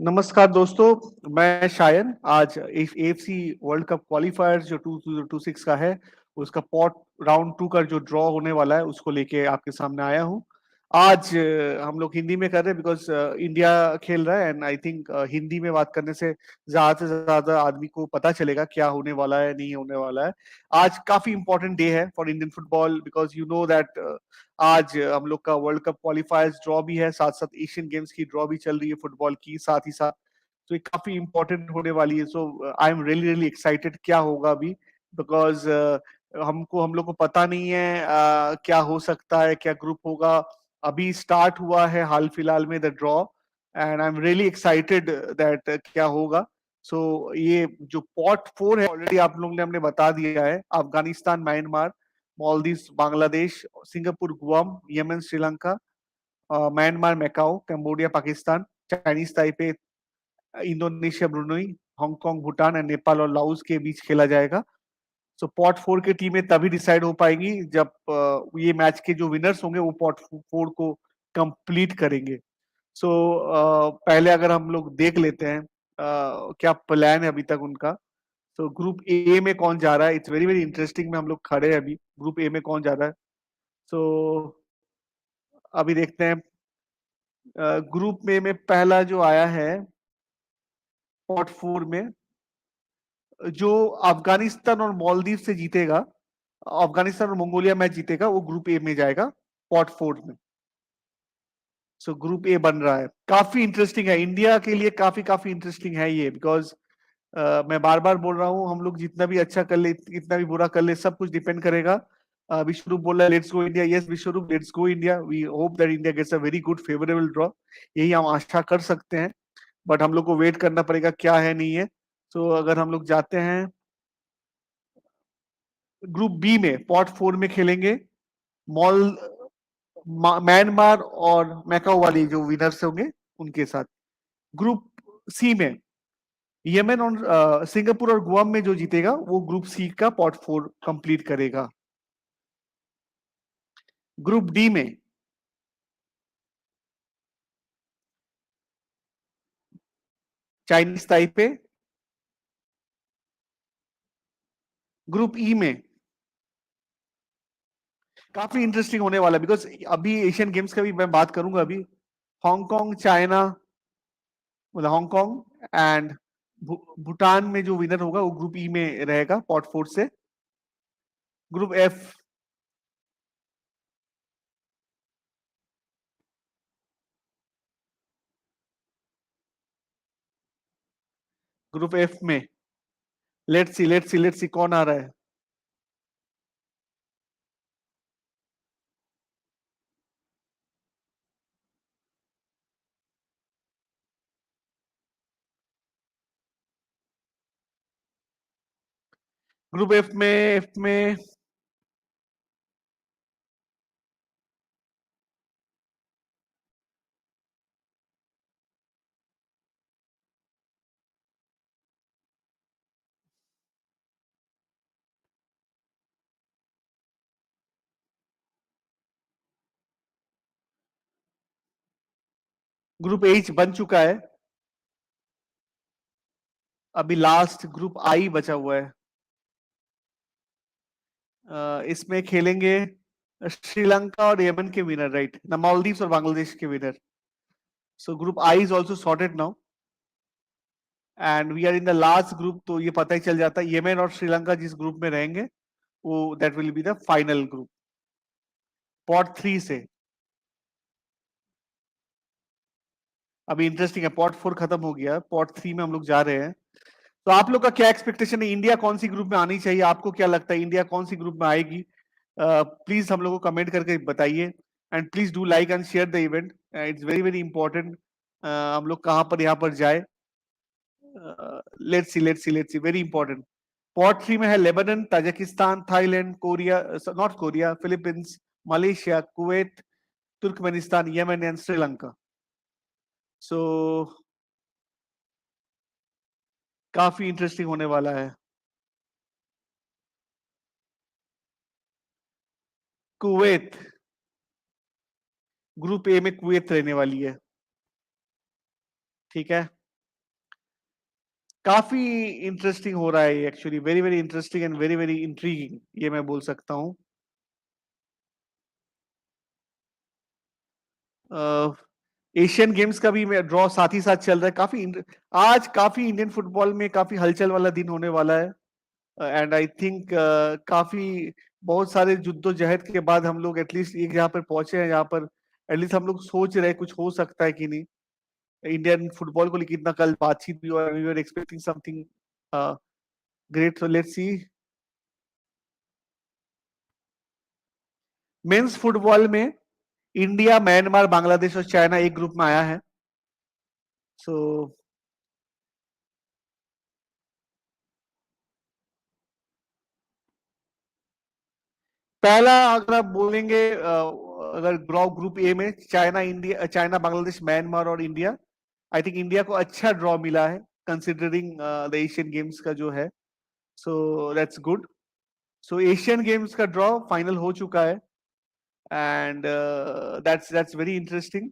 नमस्कार दोस्तों, मैं शायन आज एएफसी वर्ल्ड कप क्वालिफायर्स जो 2026 का है, उसका पॉट राउंड 2 का जो ड्रॉ होने वाला है, उसको लेके आपके सामने आया हूँ। आज हम लोग हिंदी में कर रहे हैं बिकॉज़ इंडिया खेल रहा है एंड आई थिंक हिंदी में बात करने से ज़्यादा आदमी को पता चलेगा क्या होने वाला है, नहीं होने वाला है। आज काफ़ी इम्पोर्टेंट डे है for Indian football because you know that आज हम लोग का वर्ल्ड कप क्वालिफायर्स ड्रॉ भी है, साथ-साथ एशियन गेम्स की ड्रॉ भी चल रही है फुटबॉल की, साथ ही साथ तो ये काफ़ी इम्पोर्टेंट होने वाली है। सो आई एम रियली एक्साइटेड क्या होगा अभी बिकॉज़ हम लोग को पता नहीं है क्या हो सकता है, क्या ग्रुप होगा। अभी स्टार्ट हुआ है हाल-फिलहाल में the draw and I am really excited that क्या होगा। सो ये जो पॉट 4 है ऑलरेडी आप लोगों ने हमने बता दिया है, Afghanistan, Myanmar, Maldives, Bangladesh, Singapore, Guam, Yemen, Sri Lanka, Myanmar, Macau, Cambodia, Pakistan, Chinese Taipei, Indonesia, Brunei, Hong Kong, Bhutan and Nepal और लाओस के बीच खेला जाएगा। सो पॉट 4 की टीमें तभी डिसाइड हो पाएंगी जब ये मैच के जो विनर्स होंगे वो पॉट 4 को कंप्लीट करेंगे। सो पहले अगर हम लोग देख लेते हैं क्या प्लान है अभी तक उनका। सो ग्रुप ए में कौन जा रहा है, इट्स वेरी वेरी इंटरेस्टिंग में हम लोग खड़े हैं अभी ग्रुप ए में कौन जा रहा है। सो अभी देखते हैं ग्रुप में पहला जो आया है पॉट 4 में जो अफगानिस्तान और मालदीव से जीतेगा, अफगानिस्तान और मंगोलिया मैच जीतेगा वो ग्रुप ए में जाएगा पॉट 4 में। सो ग्रुप ए बन रहा है, काफी इंटरेस्टिंग है इंडिया के लिए, काफी काफी इंटरेस्टिंग है ये बिकॉज मैं बार बार बोल रहा हूँ हम लोग जितना भी अच्छा कर ले कितना भी बुरा कर ले सब कुछ डिपेंड करेगा। विश्वरूप बोल रहा है let's go India, yes Vishwaroop let's go India, we hope that India gets a very good favourable draw, यही हम आशा कर सकते हैं। बट हम लोग को वेट करना पड़ेगा क्या है नहीं है। तो अगर हम लोग जाते हैं ग्रुप बी में पॉट 4 में खेलेंगे मॉल म्यांमार और मैकाओ वाली जो विनर्स होंगे उनके साथ। ग्रुप सी में यमन और सिंगापुर और गुआम में जो जीतेगा वो ग्रुप सी का पॉट 4 कंप्लीट करेगा। ग्रुप डी में चाइनीज ताइपे, ग्रुप ई में काफी इंटरेस्टिंग होने वाला है बिकॉज अभी एशियन गेम्स का भी मैं बात करूंगा अभी। हांगकांग, चाइना, मतलब हांगकांग एंड भूटान में जो विनर होगा वो ग्रुप ई में रहेगा पॉट 4 से। ग्रुप एफ, ग्रुप एफ में लेट्स सी कौन आ रहा है। ग्रुप एफ में ग्रुप एच बन चुका है, अभी लास्ट ग्रुप आई बचा हुआ है। इसमें खेलेंगे श्रीलंका और यमन के विनर, राइट ना, मालदीव्स और बांग्लादेश के winner. So group I is also sorted now and we are in the last group, तो ये पता ही चल जाता है यमन और श्रीलंका जिस ग्रुप में रहेंगे वो that will be the final group pot 3 से। अभी इंटरेस्टिंग है, पॉट 4 खत्म हो गया, पॉट 3 में हम लोग जा रहे हैं। तो आप लोग का क्या एक्सपेक्टेशन है, इंडिया कौन सी ग्रुप में आनी चाहिए, आपको क्या लगता है इंडिया कौन सी ग्रुप में आएगी? प्लीज हम लोग को कमेंट करके बताइए and please do like and share the event, it's very very important हम लोग कहाँ पर यहाँ पर जाए। Let's see very important. Pot 3 में है Lebanon, Tajikistan, Thailand, Korea, North Korea, Philippines, Malaysia, Kuwait, Turkmenistan, Yemen and Sri Lanka. So काफी इंटरेस्टिंग होने वाला है। कुवैत, ग्रुप ए में कुवैत रहने वाली है, ठीक है। काफी इंटरेस्टिंग हो रहा है actually, very very interesting and very very intriguing, ये मैं बोल सकता हूँ। एशियन गेम्स का भी ड्रॉ साथ ही साथ चल रहा है। आज काफी इंडियन फुटबॉल में काफी हलचल वाला दिन होने वाला है। एंड आई थिंक काफी बहुत सारे जुद्दोजहद के बाद हम लोग एटलीस्ट एक जहाँ पर पहुंचे हैं, यहाँ पर एटलीस्ट हम लोग सोच रहे हैं कुछ हो सकता है कि नहीं। इंडियन फुटबॉल को लेकर इतना कल बातचीत भी हुआ, we were expecting something great, so let's see. Men's football में इंडिया, म्यांमार, बांग्लादेश और चाइना एक ग्रुप में आया है। सो पहला अगर आप बोलेंगे, अगर ग्रुप ए में चाइना, बांग्लादेश, म्यांमार और इंडिया, आई थिंक इंडिया को अच्छा ड्रॉ मिला है कंसिडरिंग द एशियन गेम्स का जो है। So that's good. So Asian games का ड्रॉ फाइनल हो चुका है and that's very interesting.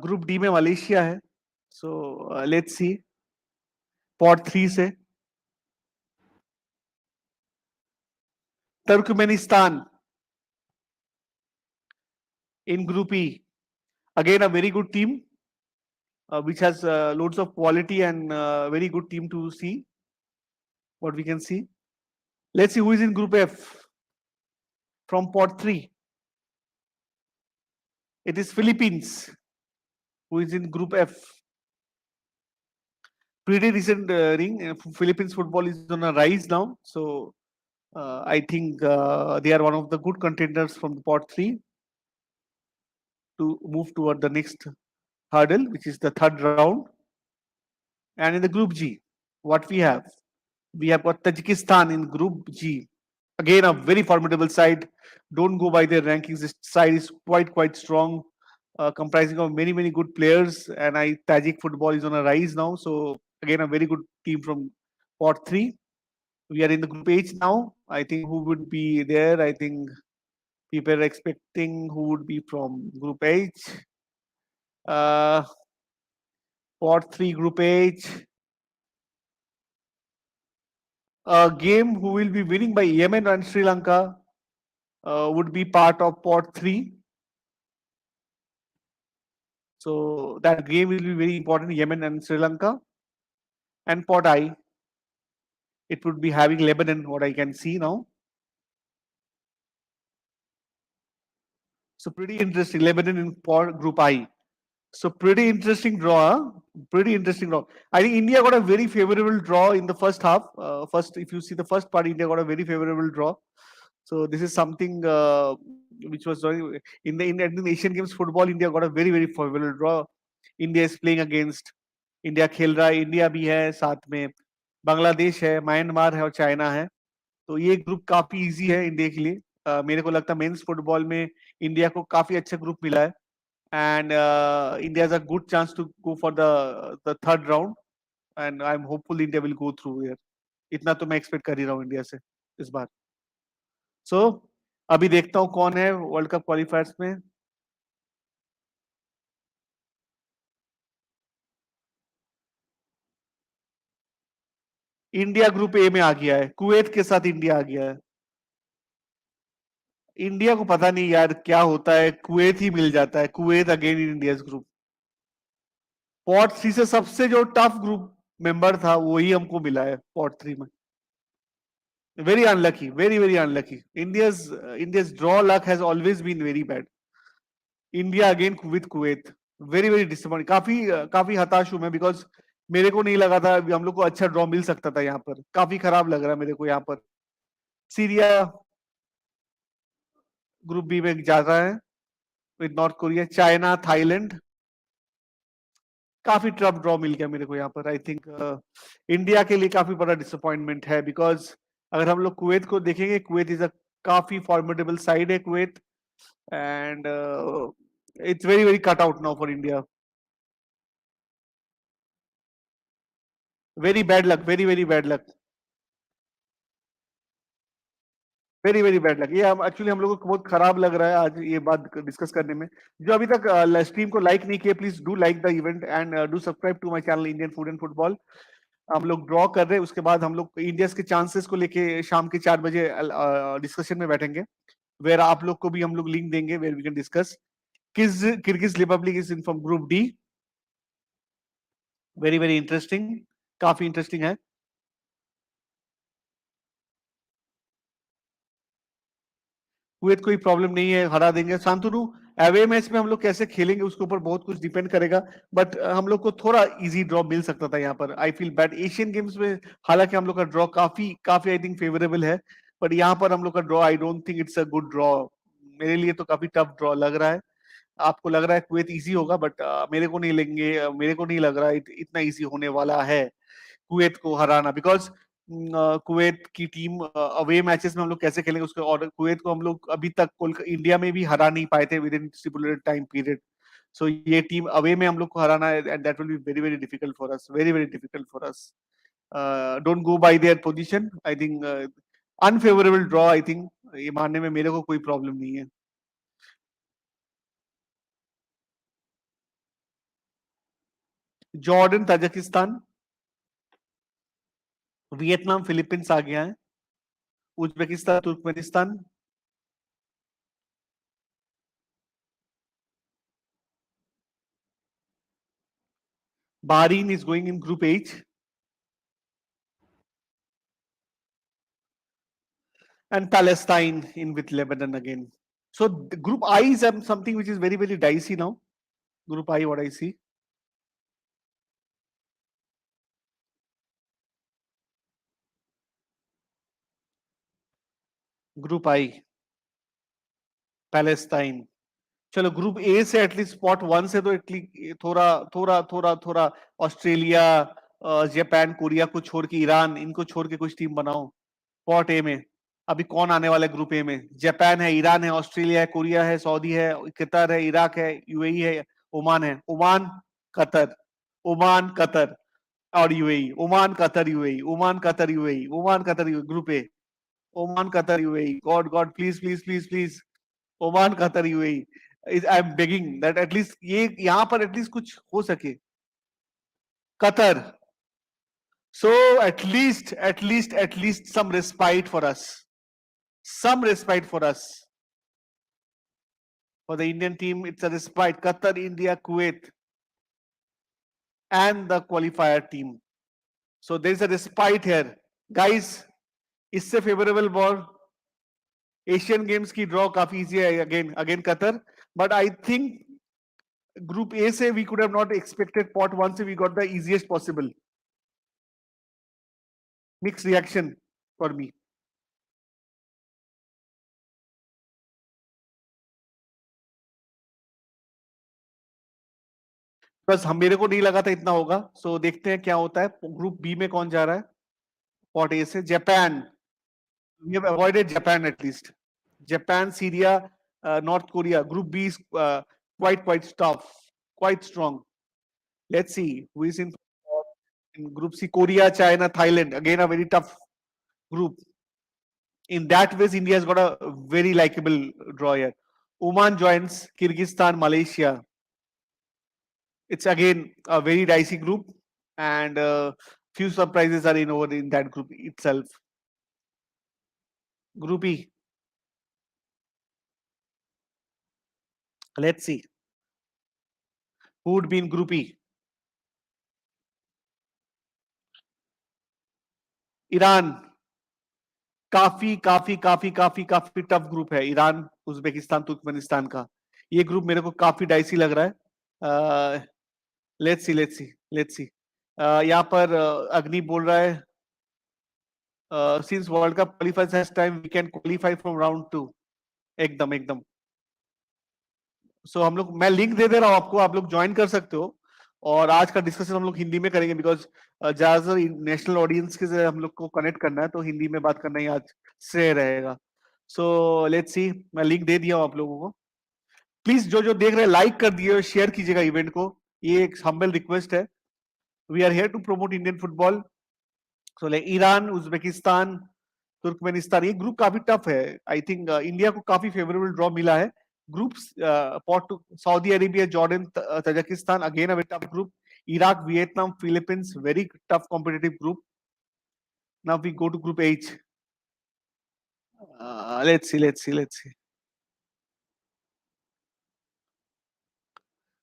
Group D में मलेशिया है। सो लेट्स सी पॉट 3 से Turkmenistan in Group E. Again, a very good team, which has loads of quality and very good team to see what we can see. Let's see who is in Group F from pot 3. It is Philippines who is in Group F. Pretty recent ring. Philippines football is on a rise now. So I think they are one of the good contenders from the pot 3 to move toward the next hurdle, which is the third round. And in the Group G, what we have? We have got Tajikistan in Group G. Again, a very formidable side. Don't go by their rankings. This side is quite strong, comprising of many good players. And Tajik football is on a rise now. So again, a very good team from pot 3. We are in the Group H now. I think who would be there? I think people are expecting who would be from Group H. Uh, pot 3, Group H. A game who will be winning by Yemen and Sri Lanka would be part of pot 3. So that game will be very important, Yemen and Sri Lanka. And pot I, it would be having Lebanon, what I can see now. So pretty interesting, Lebanon in pot Group I. So pretty interesting draw, huh? Pretty interesting draw. I think India got a very favorable draw in the first half. First, if you see the first part, India got a very favorable draw. So this is something which was in the Asian Games football. India got a very favorable draw. India is playing against India खेल रहा है, India भी है साथ में, बांग्लादेश है, Myanmar है और चाइना है। तो ये ग्रुप काफी इजी है इंडिया के लिए। मेरे को लगता है मेंस फुटबॉल में इंडिया को काफी अच्छा ग्रुप मिला है and India has a good chance to go for the third round and I am hopeful India will go through here. इतना तो मैं एक्सपेक्ट कर ही रहा हूँ इंडिया से इस बार। सो अभी देखता हूँ कौन है वर्ल्ड कप क्वालिफायर्स में। इंडिया ग्रुप ए में आ गया है, कुवैत के साथ इंडिया आ गया है। इंडिया को पता नहीं यार क्या होता है, कुवैत ही मिल जाता है, Kuwait again in India group. Pot 3 से सबसे जो टफ ग्रुप मेंबर था वही हमको मिला है पॉट 3 में। Very unlucky, very unlucky. India's draw luck has always been very bad. India again with Kuwait, very disappoint. काफी हताश हूं मैं, बिकॉज मेरे को नहीं लगा था हम लोग को अच्छा ड्रॉ मिल सकता था यहाँ पर। काफी खराब लग रहा है मेरे को यहाँ पर। सीरिया ग्रुप बी में जा रहा है with north Korea, China, Thailand. काफी टफ ड्रॉ मिल गया मेरे को यहाँ पर। आई थिंक इंडिया के लिए काफी बड़ा डिसअपॉइंटमेंट है, बिकॉज अगर हम लोग कुवैत को देखेंगे, कुवैत इज अ काफी फॉर्मेडेबल साइड है Kuwait and it's very cut out now for India. Very bad luck, very bad luck. Very very bad luck. ये हम एक्चुअली हम लोगों को बहुत खराब लग रहा है आज ये बात डिस्कस करने में। जो अभी तक स्ट्रीम को लाइक नहीं किए, please do like the event and do subscribe to my channel Indian food and football. हम लोग ड्रॉ कर रहे हैं, उसके बाद हम लोग इंडिया के चांसेस को लेके शाम के 4 बजे डिस्कशन में बैठेंगे, वेर आप लोग को भी हम लोग लिंक देंगे where we can discuss. Kyrgyz Republic is in from group D, very very interesting, काफी इंटरेस्टिंग है। कुवैत कोई प्रॉब्लम नहीं है, हरा देंगे शांतनु। अवे मैच में हम लोग कैसे खेलेंगे उसके ऊपर बहुत कुछ डिपेंड करेगा, बट हम लोग को थोड़ा इजी ड्रॉ मिल सकता था यहाँ पर। I feel bad Asian games में, हालांकि हम लोग का ड्रॉ काफी काफी आई थिंक फेवरेबल है, बट यहाँ पर हम लोग का draw I don't think it's a good draw. मेरे लिए तो काफी टफ ड्रॉ लग रहा है। आपको लग रहा है कुवैत इजी होगा, बट मेरे को नहीं लेंगे, मेरे को नहीं लग रहा है इतना इजी होने वाला है कुवैत को हराना। बिकॉज कुवैत की टीम अवे मैचेस में हम लोग कैसे खेलेंगे उसके, और कुवैत को हम लोग अभी तक इंडिया में भी हरा नहीं पाए थे within stipulated time period. So ये टीम अवे में हम लोग को हराना है and that will be very very difficult for us, very very difficult for us. Don't go by their position, I think unfavourable draw. I think ये मानने में मेरे को कोई प्रॉब्लम नहीं है। जॉर्डन ताजिकिस्तान, वियतनाम फिलीपींस आ गया है, Uzbekistan Turkmenistan, Bahrain is going in Group H, and Palestine in with Lebanon again. So Group I is something which is very very dicey now. Group I, what I see. Group I, Palestine. चलो group A से at least spot 1 से तो at least थोड़ा थोड़ा थोड़ा थोड़ा Australia, Japan, Korea को छोड़ के, ईरान, इनको छोड़ के कुछ टीम बनाओ स्पॉट ए में। अभी कौन आने वाला है ग्रुप ए में? जापान है, ईरान है, ऑस्ट्रेलिया है, कोरिया है, सऊदी है, कतर है, इराक है, यूएई है, ओमान है। ओमान, कतर, ओमान, कतर और UAE. Oman, Qatar, UAE, Oman, Qatar, UAE, Oman, Qatar, UAE, group A. Oman, Qatar, UAE, God God please please please please, Oman, Qatar, UAE. I am begging that at least ये यहाँ पर at least कुछ हो सके। Qatar, so at least some respite for us, some respite for us. For the Indian team, it's a respite. Qatar, India, Kuwait, and the qualifier team. So there's a respite here. Guys, इससे favourable ball Asian games की draw काफी easy है, again Qatar. But I think group A से we could have not expected, pot 1 से we got the easiest possible. Mix reaction for me. बस हम, मेरे को नहीं लगा था इतना होगा, सो देखते हैं क्या होता है। ग्रुप बी में कौन जा रहा है? पॉट ए से Japan, we have avoided Japan at least. Japan, Syria, North Korea. Group B is quite tough, quite strong. Let's see who is in Group C. Korea, China, Thailand. Again, a very tough group. In that ways, India has got a very likable draw here. Oman joins Kyrgyzstan, Malaysia. It's again a very dicey group, and few surprises are in over in that group itself. Group E. Let's see who would be in Group E. Iran, काफी काफी काफी काफी काफी tough group है। Iran, Uzbekistan, Turkmenistan का ये group मेरे को काफी डाइसी लग रहा है। Let's see let's see let's see. यहाँ पर अग्नि बोल रहा है since world cup qualifies has time we can qualify from round 2। एकदम एकदम। सो हम लोग, मैं लिंक दे दे रहा हूँ आपको, आप लोग ज्वाइन कर सकते हो। और आज का डिस्कशन हम लोग हिंदी में करेंगे, बिकॉज ज्यादातर नेशनल ऑडियंस के से हम लोग को कनेक्ट करना है, तो हिंदी में बात करना ही आज श्रेय रहेगा। सो लेट्स सी, मैं लिंक दे दिया हूँ आप लोगों को। प्लीज जो जो देख रहे हैं लाइक कर दिए, शेयर कीजिएगा इवेंट को, ये एक हम्बल रिक्वेस्ट है। We are here to promote Indian football. So like Iran, Uzbekistan, Turkmenistan, ये ग्रुप काफी टफ है। आई थिंक इंडिया को काफी फेवरेबल ड्रॉ मिला है। Groups Saudi Arabia, Jordan, Tajikistan, again a very tough group, Iraq, Vietnam, Philippines, very tough competitive group. Now we go to Group H. Let's see.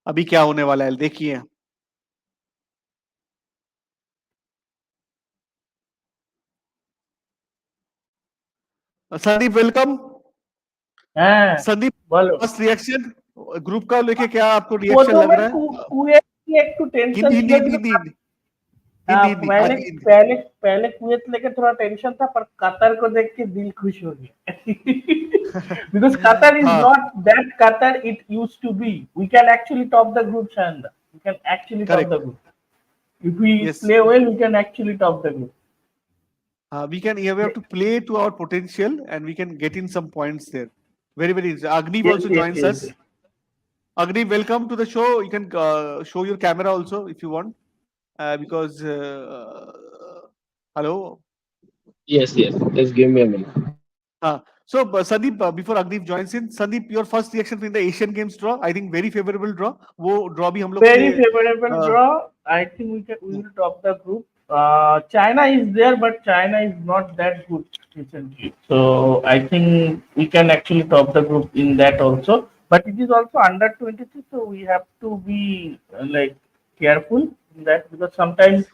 अभी क्या होने वाला है देखिए। संदीप वेलकम। हाँ संदीप, बोलो। फर्स्ट रिएक्शन ग्रुप का लेके क्या आपको रिएक्शन लग প্রথমে रहा है? কুয়েত নিয়ে একটু টেনশন हिंदी ছিল हिंदी because हिंदी हिंदी पहले हिंदी हिंदी पहले पहले कुवैत लेके थोड़ा टेंशन था, पर कतर को देख के दिल खुश हो गया because Qatar is हाँ not that Qatar it used to be. We can actually top the group, Chanda. We can actually top the correct group. If we yes play well, we can actually top the group. we have to play to our potential and we can get in some points there. Very Agniv Yes, also yes, joins yes. us. Agniv, welcome to the show. You can show your camera also if you want, because hello. Yes, yes. Just give me a minute. So Sandeep, before Agniv joins in, Sandeep, your first reaction in the Asian Games draw, I think very favorable draw. वो draw भी हम लोग Very के favorable draw. I think we will top the group. China is there, but China is not that good recently. So I think we can actually top the group in that also. But it is also under 23, so we have to be like careful in that, because sometimes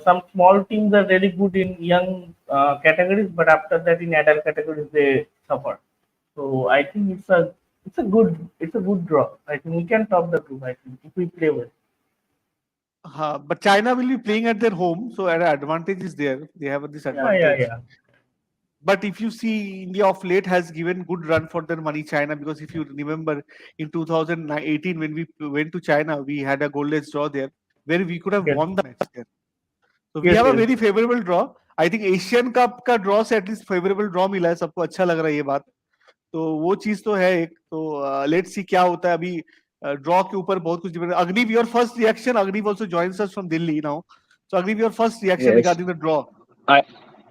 some small teams are really good in young categories, but after that in adult categories they suffer. So I think it's a good draw. I think we can top the group. I think if we play well. but China will be playing at their home, so an advantage is there. They have this advantage. Yeah. But if you see, India of late has given good run for their money, China, because if you remember in 2018 when we went to China, we had a goalless draw there where we could have Yes. won the match there. So we Yes, have a yes. very favorable draw. I think Asian Cup का draw से at least favorable draw मिला है, सबको अच्छा लग रहा है ये बात। तो वो चीज तो है एक। तो लेट्स सी क्या होता है अभी। ड्रॉ के ऊपर बहुत कुछ depend. Agniv, your first reaction. Agniv also joins us from Delhi now. So Agniv, your first reaction Yes. regarding the draw.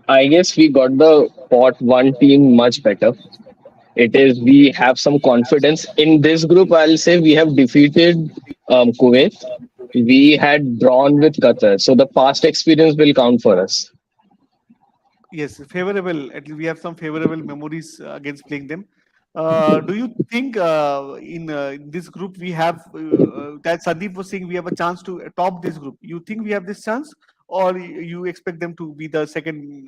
I guess we got the pot one team much better. It is we have some confidence in this group. I'll say we have defeated Kuwait. We had drawn with Qatar, so the past experience will count for us. Yes, favorable. At least we have some favorable memories against playing them. Do you think in this group we have that Sandeep was saying we have a chance to top this group? You think we have this chance, or you expect them to be the second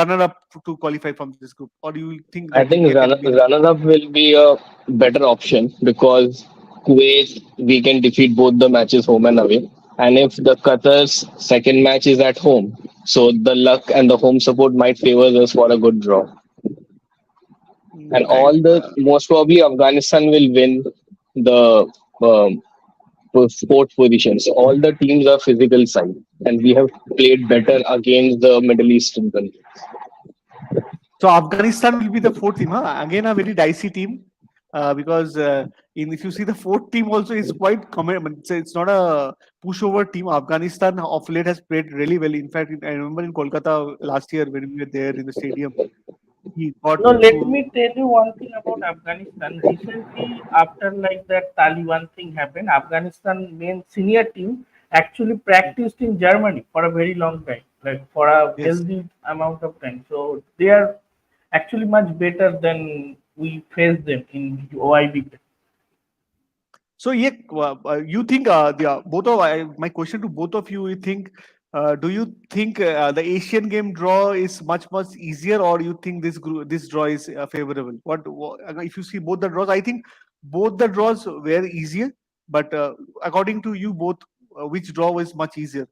runner-up to qualify from this group, or do you think I that think India can be the runner-up will be a better option because Kuwait we can defeat both the matches home and away. And if the Qatar's second match is at home, so the luck and the home support might favor us for a good draw. And all and the most probably Afghanistan will win the fourth positions. All the teams are physical side, and we have played better against the Middle Eastern countries. So Afghanistan will be the fourth team, huh? Again, a very dicey team, because if you see the fourth team also is quite it's not a pushover team. Afghanistan of late has played really well. In fact, I remember in Kolkata last year when we were there in the stadium, he got No, let to. me tell you one thing about Afghanistan. Recently, after like that Taliban thing happened, Afghanistan main senior team actually practiced in Germany for a very long time, like for a Yes. healthy amount of time. So they are actually much better than we faced them in OIB. So yeah, you think both of my question to both of you, you think do you think the Asian game draw is much easier, or you think this draw is favorable? What if you see both the draws? I think both the draws were easier, but according to you both, which draw was much easier?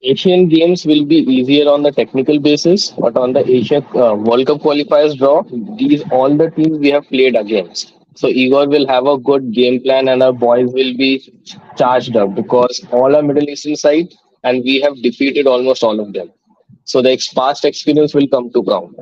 Asian games will be easier on the technical basis, but on the Asia World Cup qualifiers draw, these all the teams we have played against. So Igor will have a good game plan, and our boys will be charged up because all are Middle Eastern side, and we have defeated almost all of them. So the past experience will come to ground.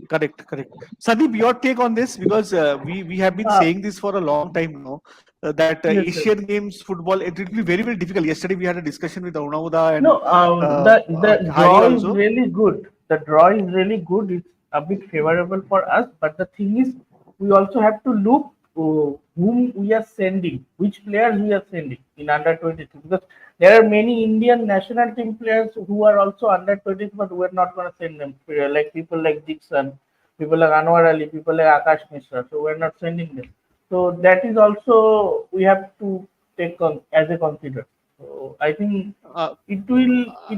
Correct, correct. Sandeep, your take on this, because we have been Uh, saying this for a long time now, that yes, yes. Asian Games football, it will be very, very difficult. Yesterday we had a discussion with Arunauda and No, the Hari draw is also. really good. The draw is really good. It's a bit favorable for us. But the thing is, we also have to look whom we are sending, which players we are sending in under 23. Because there are many Indian national team players who are also under 20, but we're not going to send them. Like people like Dixon, people like Anwar Ali, people like Akash Mishra. So we're not sending them. So that is also we have to take on as a consider. So I think Uh, it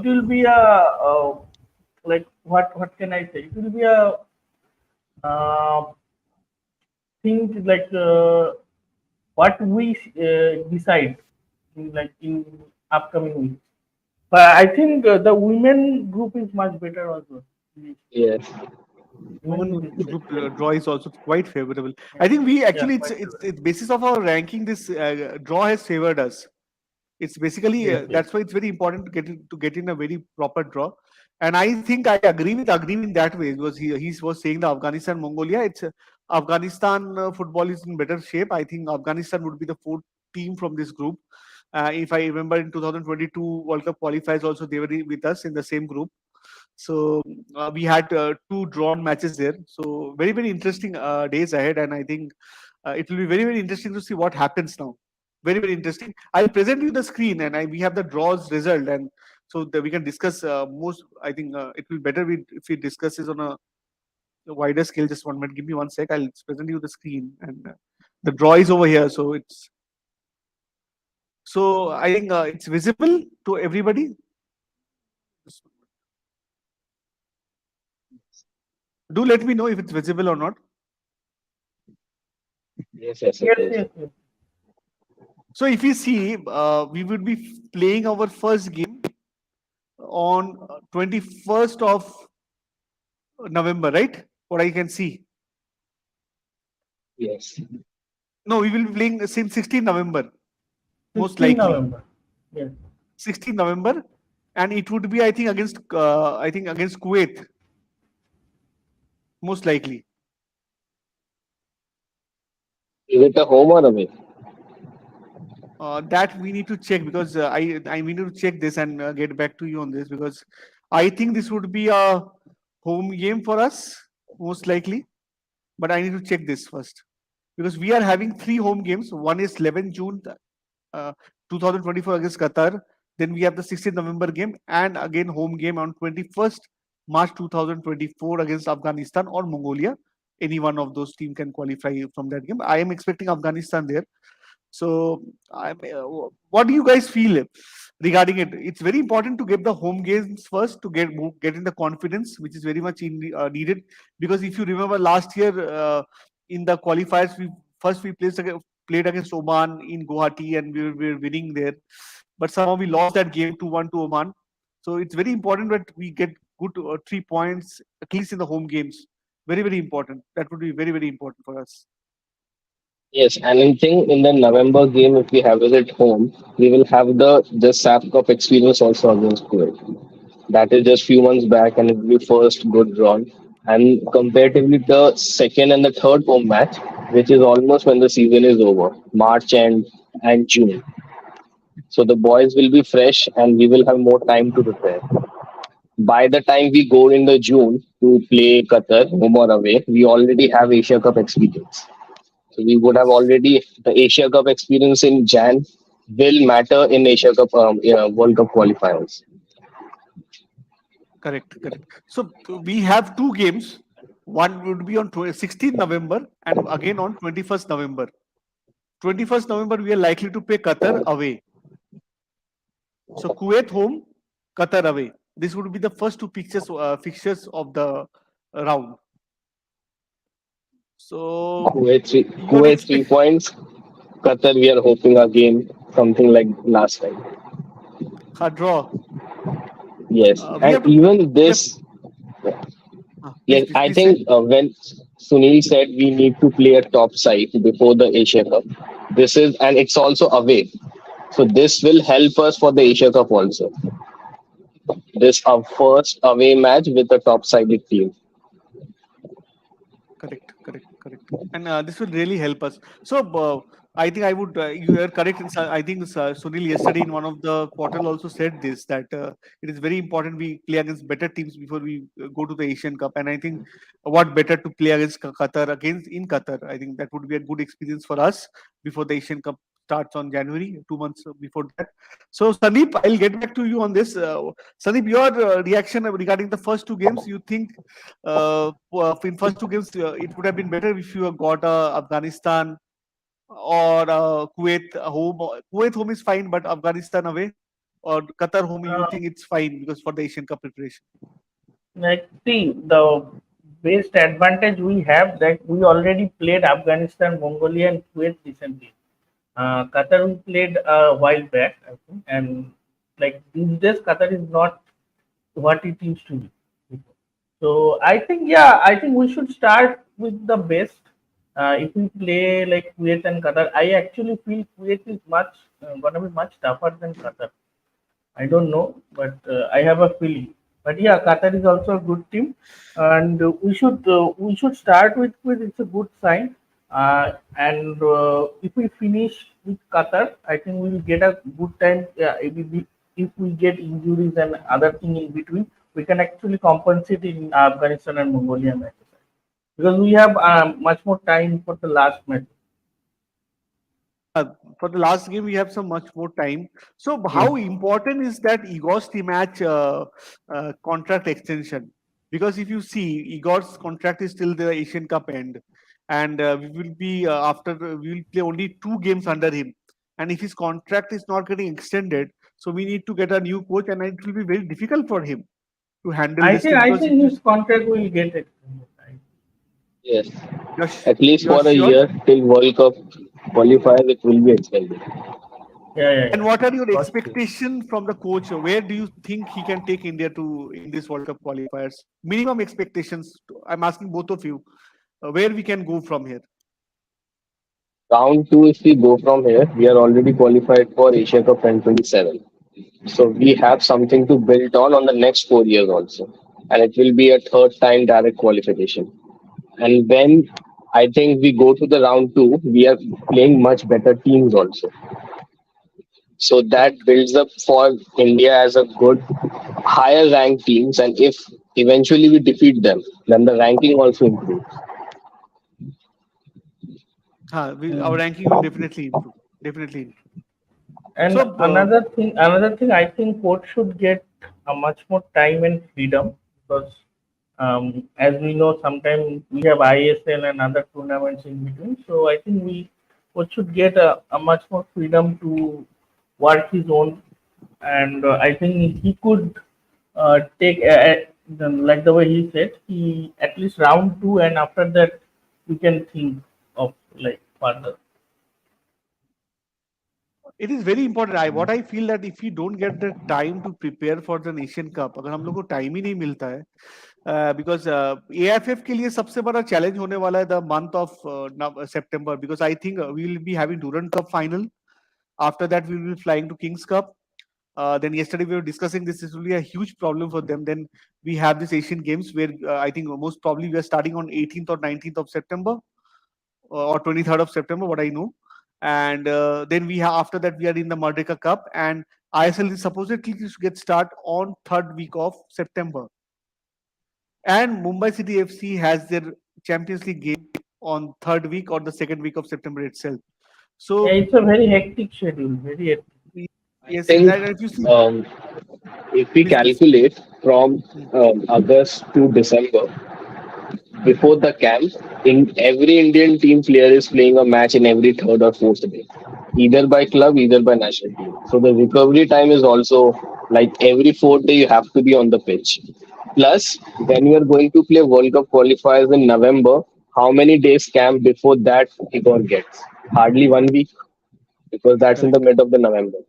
will be a like what can I say? It will be a uh, thing like what we decide like in upcoming weeks. But I think the women group is much better also. The Yes. women women group is group better. draw is also quite favorable. Yeah, I think we yeah, actually, quite better. it's basis of our ranking. This draw has favored us. It's basically Yes, yes. that's why it's very important to get in a very proper draw. And I think I agree with Agnew in that way, because he was saying the Afghanistan Mongolia. It's Afghanistan football is in better shape. I think Afghanistan would be the fourth team from this group. If I remember, in 2022 World Cup qualifiers also they were with us in the same group. So we had two drawn matches there. So very, very interesting days ahead, and I think it will be very, very interesting to see what happens now. Very, very interesting. I'll present you the screen, and we have the draws result, and so that we can discuss most. I think it will better if we discuss this on a wider scale. Just 1 minute. Give me 1 sec. I'll present you the screen, and the draw is over here. So I think it's visible to everybody. Do let me know if it's visible or not. Yes, yes, it Yes, is. yes, yes. So if you see, we would be playing our first game on 21st of November, right? What I can see. Yes. No, we will be playing since 16 November, most 16 likely. November. Yes. 16 November, and it would be, I think against Kuwait, most likely. Is it a home or away? That we need to check, because I need to check this and get back to you on this, because I think this would be a home game for us, most likely. But I need to check this first, because we are having three home games. One is 11 June uh, 2024 against Qatar. Then we have the 16th November game, and again home game on 21st March 2024 against Afghanistan or Mongolia. Any one of those team can qualify from that game. I am expecting Afghanistan there. So, what do you guys feel regarding it? It's very important to get the home games first to get in the confidence, which is very much needed. Because if you remember last year in the qualifiers, we played against Oman in Guwahati, and we were winning there. But somehow we lost that game 2-1 to Oman. So it's very important that we get good 3 points at least in the home games. Very, very important. That would be very, very important for us. Yes, and I think in the November game, if we have it at home, we will have the SAP Cup experience also against Kuwait. That is just few months back, and it will be first good drawn. And comparatively, the second and the third home match, which is almost when the season is over, March and June. So the boys will be fresh, and we will have more time to prepare. By the time we go in the June to play Qatar, home or away, we already have Asia Cup experience. So we would have already the Asia Cup experience in Jan will matter in Asia Cup World Cup qualifiers. Correct, correct. So we have two games. One would be on 16th November and again on 21st November. 21st November, we are likely to play Qatar away. So Kuwait home, Qatar away. This would be the first two fixtures of the round. So you don't Kuwait 3 expect points. Qatar we are hoping again something like last time. a draw. Yes, We and have to. even We have. this, Please, yes, please, I please say. think when Sunil said we need to play a top side before the Asia Cup, this is and it's also away. So this will help us for the Asia Cup also. This our first away match with a top sided team. Correct. And this will really help us. So I think I would, you are correct. I think Sunil yesterday in one of the portal also said this, that it is very important we play against better teams before we go to the Asian Cup. And I think what better to play against Qatar, against in Qatar. I think that would be a good experience for us before the Asian Cup starts on January, 2 months before that. So Sandeep, I'll get back to you on this. Sandeep, your reaction regarding the first two games, you think in first two games, it would have been better if you have got Afghanistan or Kuwait home. Kuwait home is fine, but Afghanistan away or Qatar home, you Uh, think it's fine because for the Asian Cup preparation. like, see, the best advantage we have that we already played Afghanistan, Mongolia, and Kuwait recently. Qatar we played a while back, I think, and like these days, Qatar is not what it used to be. So I think, yeah, I think we should start with the best. If we play like Kuwait and Qatar, I actually feel Kuwait is gonna be much tougher than Qatar. I don't know, but I have a feeling. But yeah, Qatar is also a good team, and we should start with it's a good sign. And if we finish with Qatar, I think we will get a good time. Yeah, if we get injuries and other thing in between, we can actually compensate in Afghanistan and Mongolia matches because we have much more time for the last match. Yeah, for the last game, we have some much more time. So, Yes. how important is that Igor's team match contract extension? Because if you see, Igor's contract is till the Asian Cup end, and we will be we will play only 2 games under him. And if his contract is not getting extended, so we need to get a new coach, and it will be very difficult for him to handle I this think team. I Because if think you, his contract will get it. Yes, you're, at least you're for a sure. year till World Cup qualifiers, it will be extended. Yeah, yeah, And yeah. what are your Got you. expectation from the coach? Where do you think he can take India to in this World Cup qualifiers? Minimum expectations. I'm asking both of you, where we can go from here. Round two, if we go from here, we are already qualified for Asia Cup 2027. So we have something to build on the next 4 years also. And it will be a third time direct qualification. And when I think we go to the round two, we are playing much better teams also. So that Correct. builds up for India as a good higher ranked teams. And if eventually we defeat them, then the ranking also improves. Our ranking will definitely improve. Definitely improve. And So, another thing, I think coach should get a much more time and freedom because, as we know, sometimes we have ISL and other tournaments in between. So I think coach should get a much more freedom to work his own, and I think he could take like the way he said, he at least round two, and after that we can think of like further. it is very important. What I feel that if we don't get the time to prepare for the Asian Cup, अगर हम लोग को time ही नहीं मिलता है, because AFF के लिए सबसे बड़ा challenge होने वाला है the month of September, because I think we will be having Durand Cup final. After that, we will be flying to Kings Cup. Then yesterday we were discussing this. This will be a huge problem for them. Then we have this Asian Games where I think most probably we are starting on 18th or 19th of September or 23rd of September, what I know. And then we have after that we are in the Merdeka Cup, and ISL is supposedly to get start on third week of September. And Mumbai City FC has their Champions League game on third week or the second week of September itself. Yeah, So it's a very hectic schedule, very hectic. I yes, think if you see, if we please. calculate from Hmm. August to December, before the camp, in every Indian team player is playing a match in every third or fourth day, either by club, either by national team. So the recovery time is also like every fourth day you have to be on the pitch. Plus, when you are going to play World Cup qualifiers in November, how many days camp before that Igor gets? Hardly 1 week because that's in the Correct. mid of the November.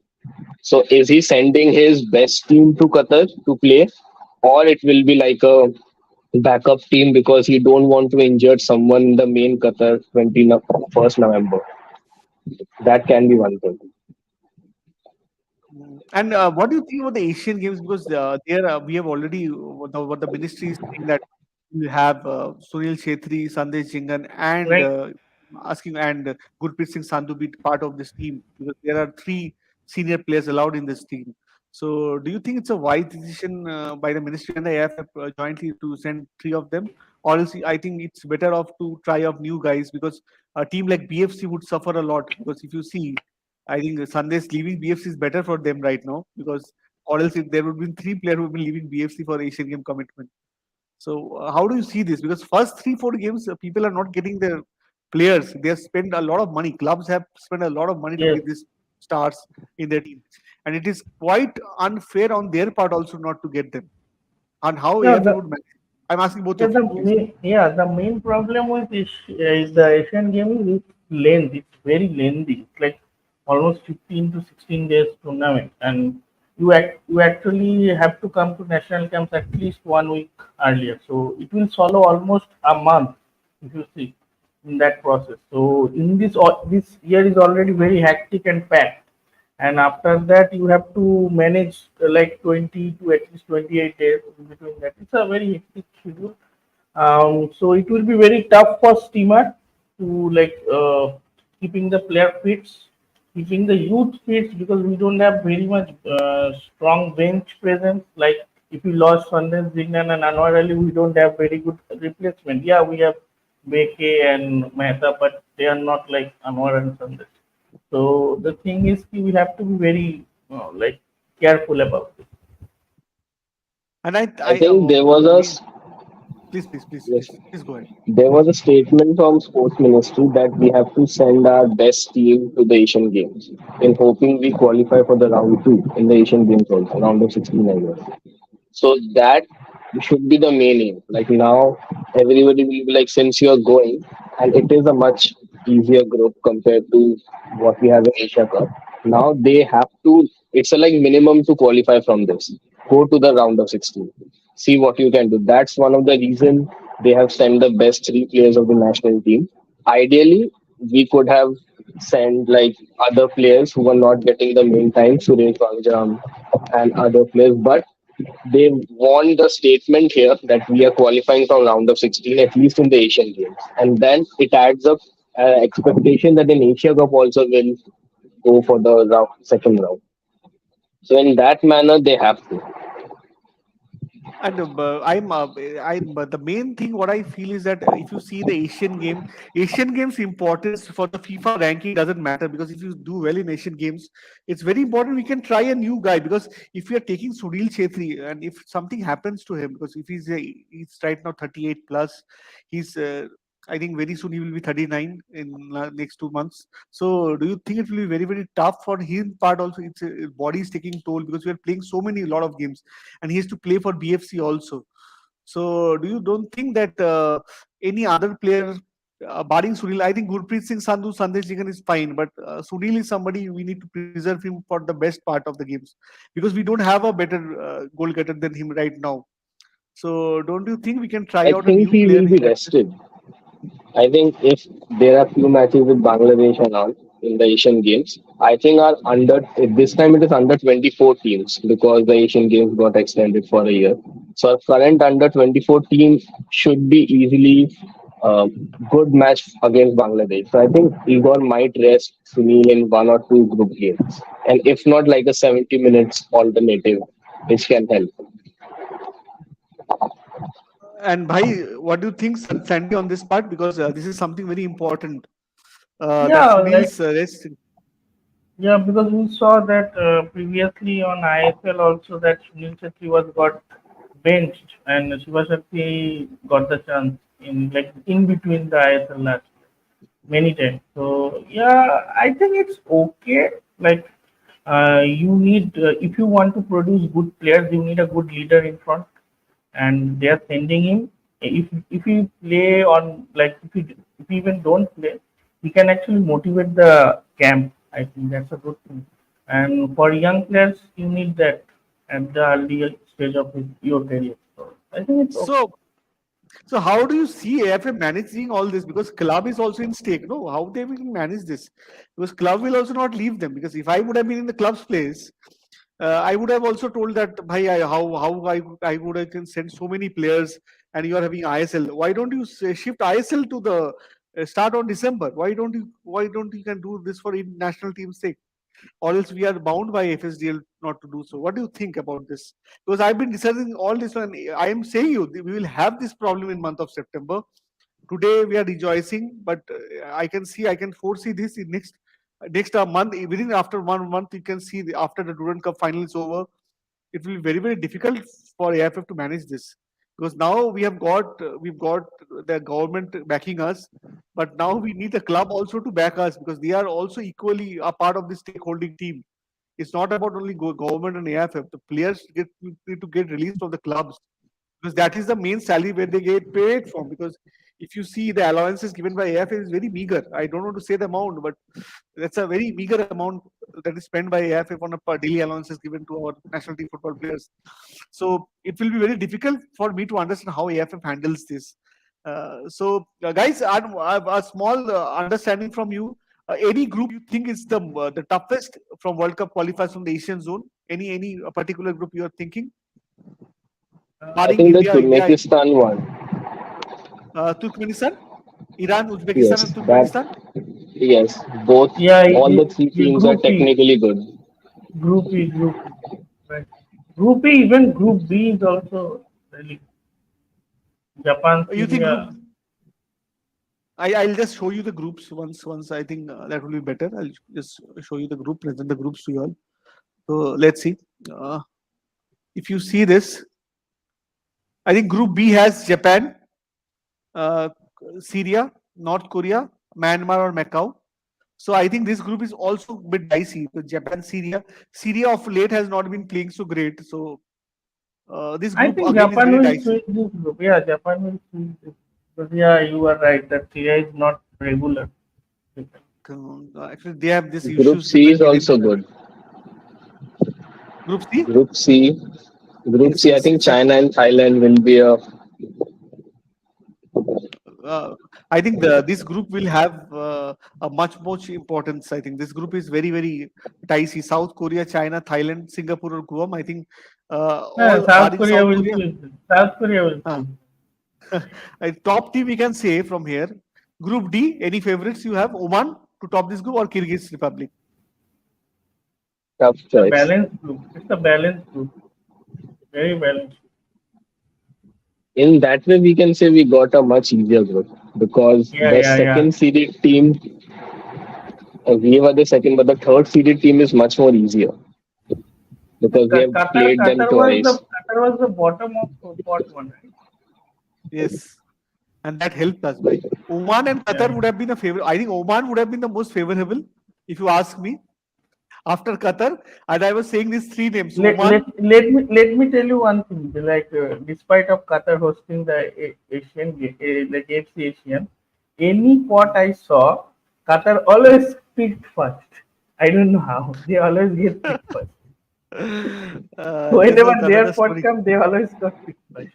So is he sending his best team to Qatar to play, or it will be like a backup team because he don't want to injure someone in the main Qatar 21st November? That can be one thing. And what do you think about the Asian Games? Because there we have already what the ministry is saying that you have Sunil Chhetri, Sandesh Jingan, and Right? asking and Gurpreet Singh Sandhu be part of this team because there are three senior players allowed in this team. So, do you think it's a wise decision by the ministry and the AFF jointly to send three of them, or else I think it's better off to try out new guys because a team like BFC would suffer a lot because if you see, I think Sandesh leaving BFC is better for them right now because or else if there would be three players who have been leaving BFC for Asian Game commitment. So how do you see this? Because first three, 4 games, people are not getting their players. They have spent a lot of money. Clubs have spent a lot of money to Yes. get these stars in their team, and it is quite unfair on their part also not to get them. And how Yeah. AFA would manage? I'm asking both Yeah, of you, please. the main problem with is the Asian Games is length. It's very lengthy. It's like almost 15 to 16 days tournament, and you actually have to come to national camps at least 1 week earlier. So it will swallow almost a month if you see in that process. So in this year is already very hectic and packed, and after that you have to manage like 20 to at least 28 days in between that. It's a very hectic schedule. So it will be very tough for Steamer to keeping the player fit, keeping the youth fit because we don't have very much strong bench presence. Like if we lost Sandesh Jignan and Anwar Ali, we don't have very good replacement. Yeah, we have Beke and Mehta, but they are not like Anwar and Sandesh. So the thing is, we have to be very careful about it. And I think there was the a main. yes, Please go ahead. there was a statement from Sports Ministry that we have to send our best team to the Asian Games in hoping we qualify for the round two in the Asian Games also, round of 16, I guess. So that should be the main aim. Like now, everybody will be like, since you are going, and it is a much easier group compared to what we have in Asia Cup. Now they have to. It's a like minimum to qualify from this. Go to the round of 16. See what you can do. That's one of the reason they have sent the best three players of the national team. Ideally, we could have sent like other players who were not getting the main time, Suresh Bangjam and other players, but they want the statement here that we are qualifying from round of 16 at least in the Asian Games, and then it adds up expectation that in Asia Cup also will go for the second round. So in that manner they have to. And but the main thing what I feel is that if you see the Asian Games importance for the FIFA ranking doesn't matter because if you do well in Asian Games, it's very important. We can try a new guy because if we are taking Sunil Chhetri and if something happens to him, because if he's right now 38 plus, he's I think very soon he will be 39 in next 2 months. So do you think it will be very very tough for him part also? It's his body is taking toll because we are playing so many lot of games and he has to play for BFC also. So do you don't think that any other player, barring Sunil, I think Gurpreet Singh Sandhu, Sandesh Jingan is fine, but Sunil is somebody we need to preserve him for the best part of the games because we don't have a better goal getter than him right now. So don't you think we can try I out a think new he player will be in that? rested. I think if there are few matches with Bangladesh and all in the Asian Games, I think our under this time it is under 24 teams because the Asian Games got extended for a year. So our current under 24 team should be easily a good match against Bangladesh. So I think Igor might rest Sunil in one or two group games, and if not, like a 70 minutes alternative, which can help. And Bhai, what do you think, Sandy, on this part? Because this is something very important. That Yeah, like Sunil's rest. yeah, because we saw that previously on ISL also that Sunil Chhetri was got benched and Shiva Shakti got the chance in like in between the ISL match many times. So yeah, I think it's okay. Like you need if you want to produce good players, you need a good leader in front, and they are sending him. If you play on like if you even don't play, he can actually motivate the camp. I think that's a good thing. And for young players, you need that at the early stage of your career. So I think it's okay. So, so how do you see AFA managing all this? Because club is also in stake. No, how they will manage this? Because club will also not leave them. Because if I would have been in the club's place, I would have also told that, bhai, how would I can send so many players and you are having ISL. Why don't you shift ISL to the start on December? Why don't you can do this for national team's sake? Or else we are bound by FSDL not to do so. What do you think about this? Because I've been researching all this one. I am saying you we will have this problem in month of September. Today we are rejoicing, but I can foresee this in next month. Within after 1 month, you can see after the Durand Cup final is over, it will be very very difficult for AFF to manage this, because now we've got the government backing us, but now we need the club also to back us, because they are also equally a part of the stakeholding team. It's not about only government and AFF. The players need to get released from the clubs, because that is the main salary where they get paid from. Because if you see the allowances given by AFF is very meager. I don't want to say the amount, but that's a very meager amount that is spent by AFF on a per daily allowances given to our national team football players. So it will be very difficult for me to understand how AFF handles this. Guys, I have a small understanding from you. Any group you think is the toughest from World Cup qualifiers from the Asian zone? Any particular group you are thinking? I Barring think the India, Turkmenistan one. Turkmenistan, Iran, Uzbekistan, Yes, and that. Turkmenistan. Yes, both. Yeah, All the three teams are Group E, technically good. Group E, right. Group E, even Group B is also really Japan, You think Syria. group? I'll just show you the groups once. I think that will be better. I'll just show you the group, present the groups to you all. So let's see. Uh, if you see this, I think Group B has Japan, uh, Syria, North Korea, Myanmar, or Macau. So I think this group is also a bit dicey. So Japan, Syria of late has not been playing so great. So this I group think again is Japan very will dicey. swing this group. Yeah, Japan will swing this. But yeah, you are right that Syria is not regular. Actually, they have these Group issues C is between also good. Group C. Group C, Group Yes, C. I yes. think China and Thailand will be a. Uh, I think this group will have a much importance. I think this group is very very dicey. South Korea, China, Thailand, Singapore, or Guam. I think No, all barring South Korea, South Korea will uh, swing. top team we can say from here. Group D. Any favorites you have? Oman to top this group, or Kyrgyz Republic? Tough It's a choice. balanced group. It's a balanced group. Very balanced. In that way, we can say we got a much easier group because the Yeah. second seeded team, we were the second, but the third seeded team is much more easier because we have played them twice. Qatar was the bottom of pot one, right? Yes, and that helped us by Oman and Yeah. Qatar would have been a favor. I think Oman would have been the most favorable, if you ask me. After Qatar, and I was saying these three names: Oman. Let me tell you one thing. Like despite of Qatar hosting the like AFC Asian, any pot I saw, Qatar always picked first. I don't know how they always get picked first. There's Whenever their another pot story. come, they always got picked first.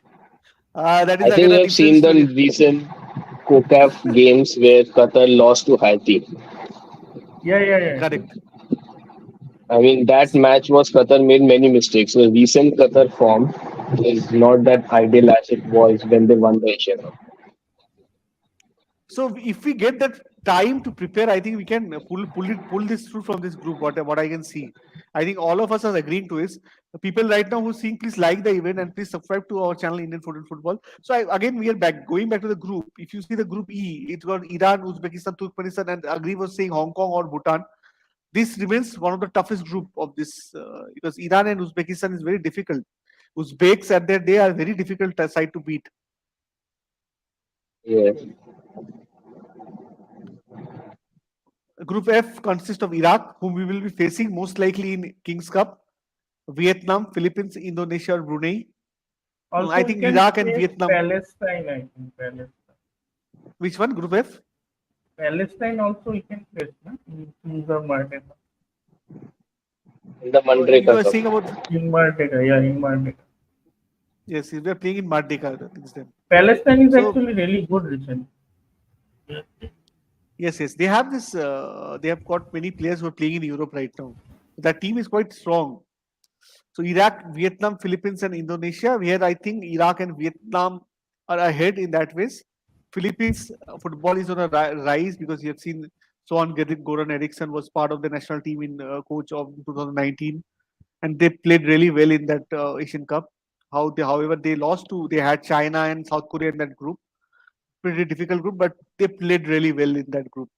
That is I think again we a have different seen the story. recent CONCACAF games where Qatar lost to Haiti. Yeah. Correct. I mean, that match was Qatar made many mistakes. The recent Qatar form is not that ideal as it was when they won the Asian Cup. So if we get that time to prepare, I think we can pull this through from this group. What I can see, I think all of us are agreeing to is the people right now who are seeing, please like the event and please subscribe to our channel Indian Football. So again we are going back to the group. If you see the group E, it's got Iran, Uzbekistan, Turkmenistan, and Agri was saying Hong Kong or Bhutan. This remains one of the toughest group of this because Iran and Uzbekistan is very difficult. Uzbeks at their day are very difficult side to beat. Yeah. Group F consists of Iraq, whom we will be facing most likely in Kings Cup, Vietnam, Philippines, Indonesia, or Brunei. I Also, we think can Iraq and face Vietnam. Palestine. I think Palestine. Which one? Group F? Palestine also we can face, no? In the Martin. In the Oh, you Mandreka are Cup. saying about In Mardeka, yeah, in Mardeka. yes, we are playing in Mardeka against them. Palestine is So actually really good recently. yes, they have this. They have got many players who are playing in Europe right now. That team is quite strong. So Iraq, Vietnam, Philippines, and Indonesia. Where I think Iraq and Vietnam are ahead in that ways. Philippines football is on a rise because you have seen Son Goran Eriksson was part of the national team in coach of 2019, and they played really well in that Asian Cup. However, they lost to they had China and South Korea in that group. Pretty difficult group, but they played really well in that group.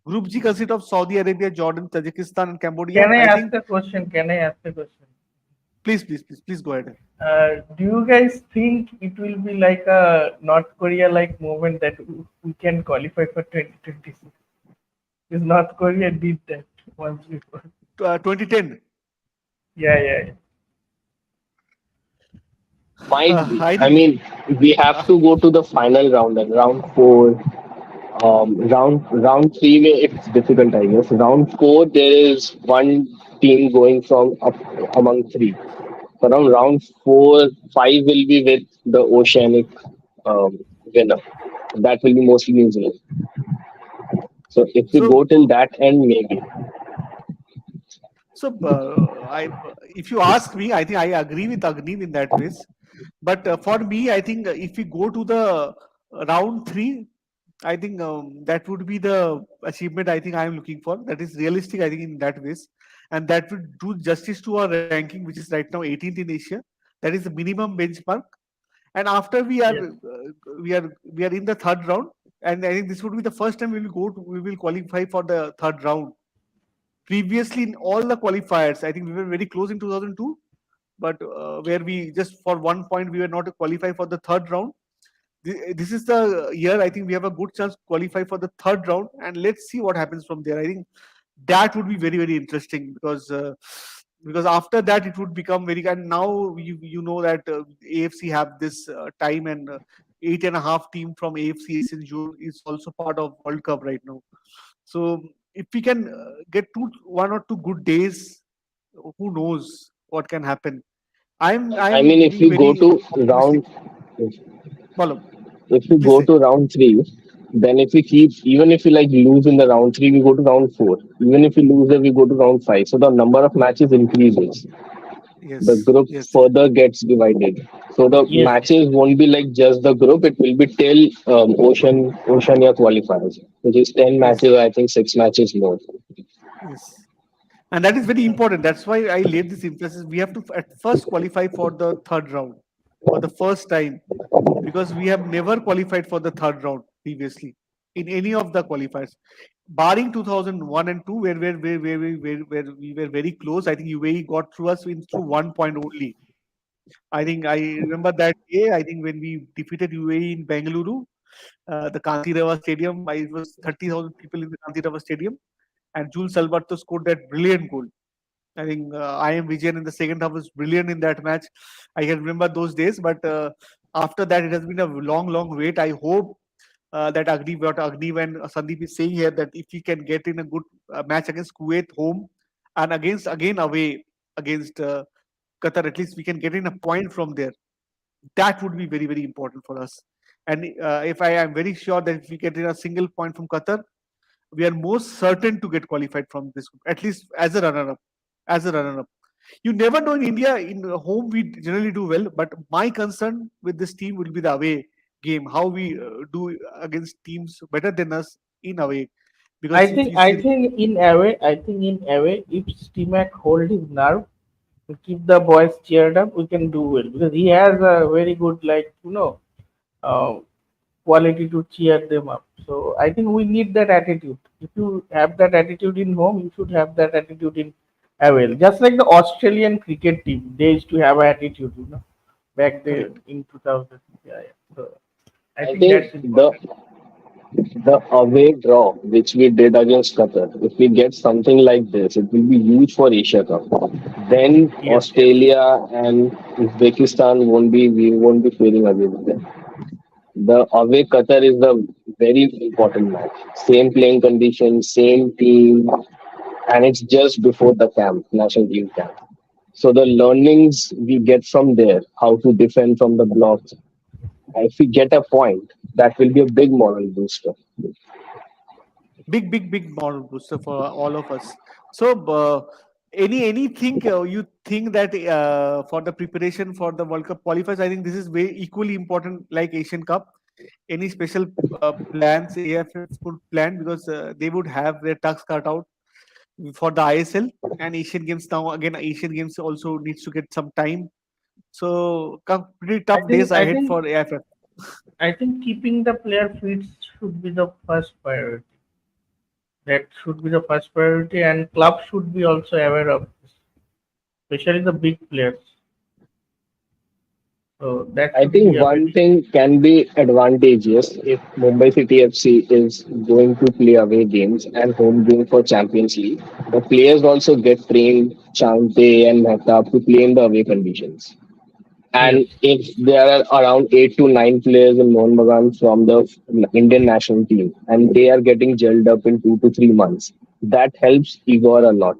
Group G consists of Saudi Arabia, Jordan, Tajikistan, and Cambodia. Can I I ask think. a question? Can I ask a question? Please go ahead. Do you guys think it will be like a North Korea like moment that we can qualify for 2026? Because North Korea did that once before. 2010. Yeah. Might be. I I think. mean, we have to go to the final round and round four. Round three, it's difficult, I guess. Round four, there is one team going from up among three. Around round four, five will be with the Oceanic um, winner. That will be mostly New Zealand. So if we So go till that end, maybe. I if you ask me, I think I agree with Agni in that ways. But for me, I think if we go to the round three, I think that would be the achievement I think I am looking for. That is realistic, I think, in that ways, and that would do justice to our ranking, which is right now 18th in Asia. That is the minimum benchmark. And after Yes. we are in the third round, and I think this would be the first time we will qualify for the third round. Previously, in all the qualifiers, I think we were very close in 2002, but where we just for 1 point we were not to qualify for the third round. This is the year I think we have a good chance to qualify for the third round, and let's see what happens from there. I think that would be very interesting because after that it would become very, and now you know that AFC have this time, and 8.5 team from AFC in June is also part of World Cup right now. So if we can get 1 or 2 good days, who knows what can happen. I I'm mean, if being we go very to optimistic. round, if Follow, if we please go say. to round three, then if we keep, even if we like lose in the round three, we go to round four. Even if we lose there, we go to round five. So the number of matches increases. The Yes, group yes, further gets divided. So the Yes. matches won't be like just the group; it will be till Oceania qualifiers, which is 10 matches. yes, I think 6 matches more. yes. And that is very important. That's why I laid this emphasis. We have to at first qualify for the third round for the first time, because we have never qualified for the third round previously in any of the qualifiers, barring 2001 and 2, where we were very close. I think UAE got through us through 1 point only. I think I remember that day. I think when we defeated UAE in Bengaluru, the Kanti Rava Stadium. It was 30,000 people in the Kanti Rava Stadium, and Jules Alberto scored that brilliant goal. I think I am Vijayan in the second half was brilliant in that match. I can remember those days, but after that, it has been a long wait. I hope that Agni and Sandeep is saying here, that if we can get in a good match against Kuwait home and against again away against Qatar, at least we can get in a point from there. That would be very important for us. And if I am very sure that if we get in a single point from Qatar, we are most certain to get qualified from this group, at least as a runner-up. As a runner-up, you never know. In India, in home we generally do well, but my concern with this team will be the away game. How we do against teams better than us in away, I because if think you I see, think in away, if Stimac hold his nerve, to keep the boys cheered up, we can do well because he has a very good uh, quality to cheer them up. So I think we need that attitude. If you have that attitude in home, you should have that attitude in away. Just like the Australian cricket team, they used to have attitude, back there correct. in 2000. Yeah. So I I think think that's important. the away draw which we did against Qatar, if we get something like this, it will be huge for Asia Cup. Then Yes. Australia and Uzbekistan we won't be feeling against them. The away Qatar is the very important match. Same playing conditions, same team, and it's just before the camp, national team camp. So the learnings we get from there, how to defend from the blocks. If we get a point, that will be a big moral booster. Big moral booster for all of us. So anything you think that for the preparation for the World Cup qualifiers? I think this is very equally important like Asian Cup. Any special plans AFF could plan, because they would have their tucks cut out for the ISL and Asian Games. Now again, Asian Games also needs to get some time. So pretty I tough days think I ahead think for AFF. I think keeping the player fit should be the first priority. That should be the first priority, and club should be also aware of this, especially the big players. So that I should be think a one very thing can be advantageous if Mumbai City FC is going to play away games and home games for Champions League. The players also get trained, Chante and Mehta, to play in the away conditions. yes. And if there are around 8 to 9 players in Mohun Bagan from the Indian national team, and they are getting gelled up in 2 to 3 months, that helps Igor a lot.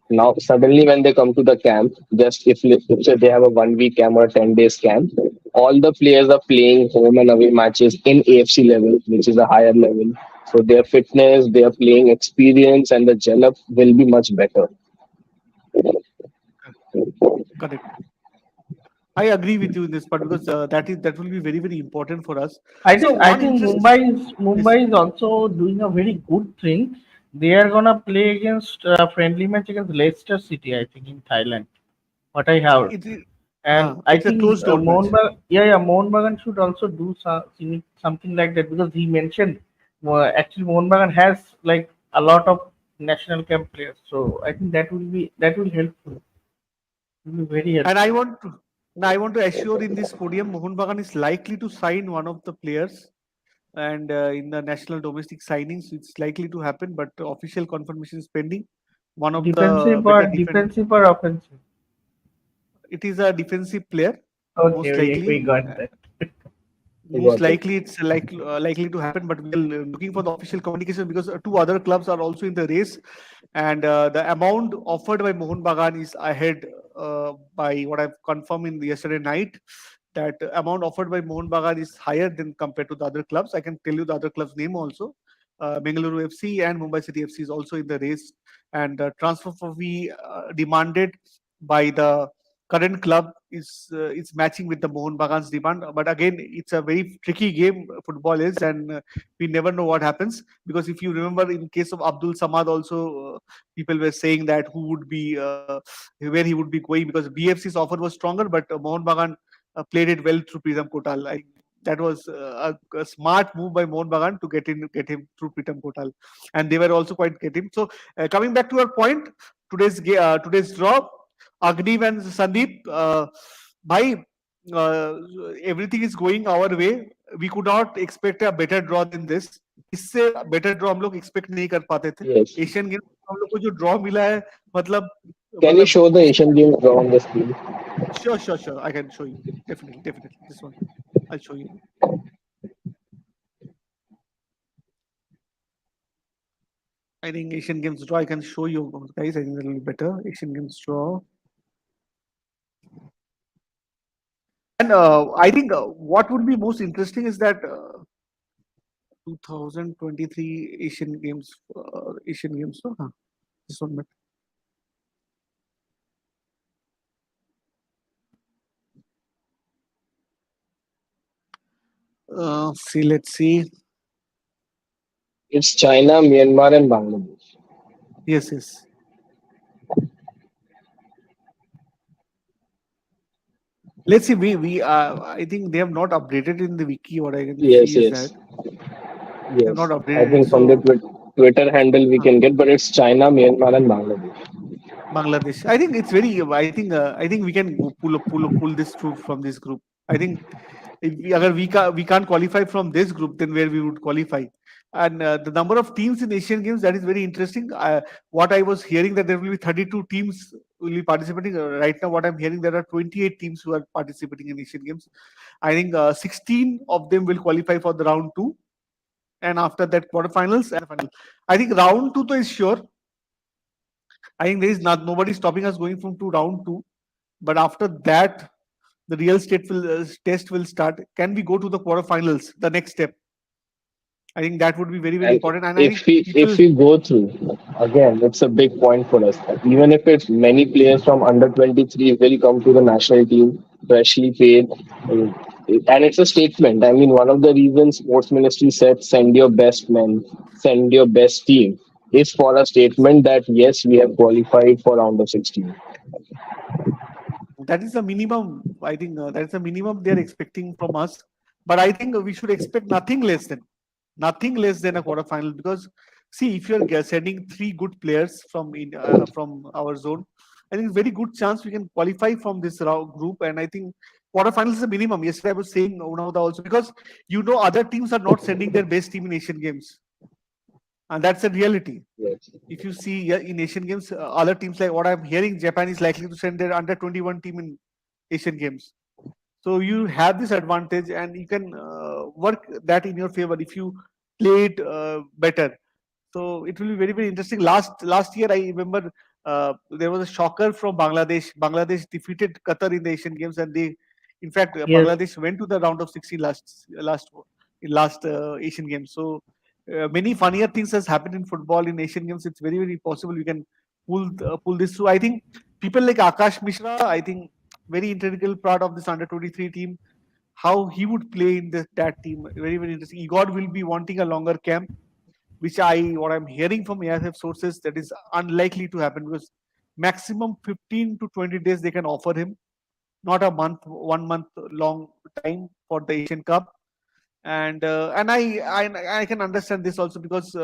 Now, suddenly when they come to the camp, just if say they have a 1 week camp or a 10 days camp, all the players are playing home and away matches in AFC level, which is a higher level. So their fitness, their playing experience, and the gel up will be much better. Correct. I agree with you in this part, because that will be very important for us. I So think I one think interest. Yes. Mumbai is also doing a very good thing. They are gonna play against friendly match against Leicester City, I think, in Thailand. What I have, and I It's a think closed door match. Mohun Bagan should also do something like that, because he mentioned actually Mohun Bagan has like a lot of national camp players. So I think that will helpful. Will be very And helpful. I want to assure in this podium, Mohun Bagan is likely to sign one of the players, and in the national domestic signings, it's likely to happen, but official confirmation is pending. One of the better defend. Defensive or offensive? It is a defensive player, Okay, most we likely. got that. You Most got it. likely it's likely to happen, but we are looking for the official communication, because two other clubs are also in the race, and the amount offered by Mohun Bagan is ahead, by what I've confirmed in yesterday night. That amount offered by Mohun Bagan is higher than compared to the other clubs. I can tell you the other clubs name also. Bengaluru FC and Mumbai City FC is also in the race, and transfer fee demanded by the current club is matching with the Mohun Bagan's demand. But again, it's a very tricky game. Football is, and we never know what happens, because if you remember, in case of Abdul Samad, also people were saying that who would be where he would be going, because BFC's offer was stronger, but Mohun Bagan played it well through Pritam Kotal. That was a smart move by Mohun Bagan to get him through Pritam Kotal, and they were also quite get him. So coming back to our point, today's draw, Agniv and Sandeep, bhai, uh, everything is going our way. We could not expect a better draw than this. इससे better draw हम लोग expect नहीं कर पाते थे. Yes. Asian game हम लोग को जो draw मिला है, मतलब Can you मतलब show the Asian Games draw on the screen? sure, I can show you, definitely this one I'll show you. I think Asian Games draw I can show you guys. I think a little better. Asian Games draw. And I think what would be most interesting is that 2023 Asian Games. No? Huh. This one. See, let's see. It's China, Myanmar, and Bangladesh. Yes. Let's see. We I think they have not updated in the wiki. What I can Yes, see is yes, that they have yes. not I updated it. think from the So Twitter handle we huh. can get, but it's China, Myanmar, and Bangladesh. Bangladesh. I think it's very. I think we can pull this through from this group. I think if we can't qualify from this group, then where we would qualify? And the number of teams in Asian Games, that is very interesting. What I was hearing, that there will be 32 teams will be participating. Right now, what I'm hearing, there are 28 teams who are participating in Asian Games. I think 16 of them will qualify for the round two, and after that quarterfinals and the final. I think round two is sure. I think there is not nobody stopping us going from to round two. But after that, the real test will start. Can we go to the quarterfinals? The next step. I think that would be very And important. And I think if we people. go through, Again, it's a big point for us. Even if it's many players from under 23 will come to the national team, freshly paid, uh, and it's a statement. I mean, one of the reasons Sports Ministry said send your best men, send your best team, is for a statement that yes, we have qualified for round of 16. That is the minimum. I think that's the minimum they are expecting from us. But I think we should expect nothing less than a quarterfinal, because see, if you are sending three good players from our zone, I think very good chance we can qualify from this group. And I think quarterfinals is the minimum. Yesterday I was saying Unavada also, because other teams are not sending their best team in Asian Games, and that's a reality. Yes. If you see, yeah, in Asian Games, other teams, like what I'm hearing, Japan is likely to send their under 21 team in Asian Games. So you have this advantage, and you can work that in your favor if you play it better. So it will be very, very interesting. Last year, I remember there was a shocker from Bangladesh. Bangladesh defeated Qatar in the Asian Games, and in fact, Yes. Bangladesh went to the round of 16 last Asian Games. So many funnier things has happened in football in Asian Games. It's very, very possible we can pull this through. I think people like Akash Mishra, I think very integral part of this under 23 team. How he would play in that team, very, very interesting. Igor will be wanting a longer camp, which what I'm hearing from AFF sources, that is unlikely to happen, because maximum 15 to 20 days they can offer him, not a month, 1 month long time for the Asian Cup. And I can understand this also, because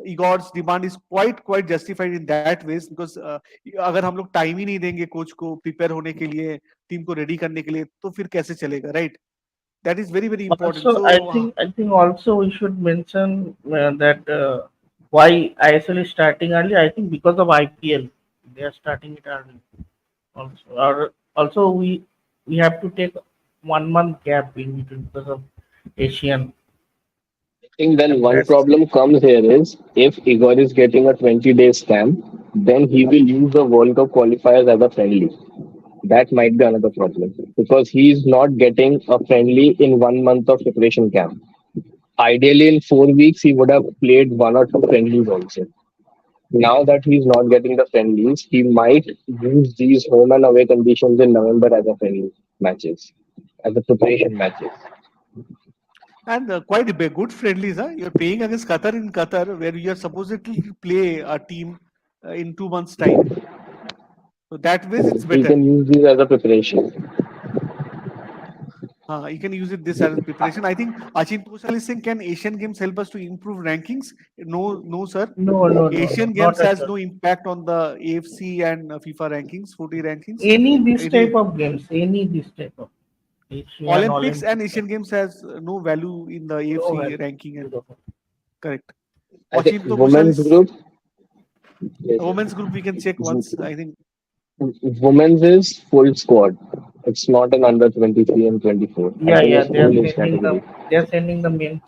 Igor's demand is quite justified in that ways, because अगर हम लोग time ही नहीं देंगे coach को prepare होने के लिए, team को ready करने के लिए, तो फिर कैसे चलेगा, right? That is very, very important. Also, So I think also we should mention that why ISL is starting early. I think because of IPL, they are starting it early. Also we have to take 1 month gap in between because of Asian. I think then one that's problem comes here is if Igor is getting a 20 days camp, then he will use the World Cup qualifiers as a friendly. That might be another problem because he's not getting a friendly in 1 month of preparation camp. Ideally, in 4 weeks, he would have played one or two friendlies also. Now that he's not getting the friendlies, he might use these home and away conditions in November as a friendly matches, as a preparation matches. and quite a good friendlies. Huh? You're playing against Qatar in Qatar, where you're supposedly to play a team in 2 months' time. So that ways it's He better. can use these as a preparation. You can use it this as preparation. I think Achin Toshal is saying, can Asian Games help us to improve rankings? No, no, sir. No, Asian Games not at has all. no impact on the AFC and FIFA rankings, 40 rankings. Any this It is type of games, any this type of Asian Olympics and Olympics, Asian Games has no value in the no AFC value. ranking. And Zero. correct. I think Achin Toshal women's is group, yes, women's group. We can check once. I think women's is full squad. It's not an under 23 and 24. I Yeah, think yeah, it's full age category. they are sending the main.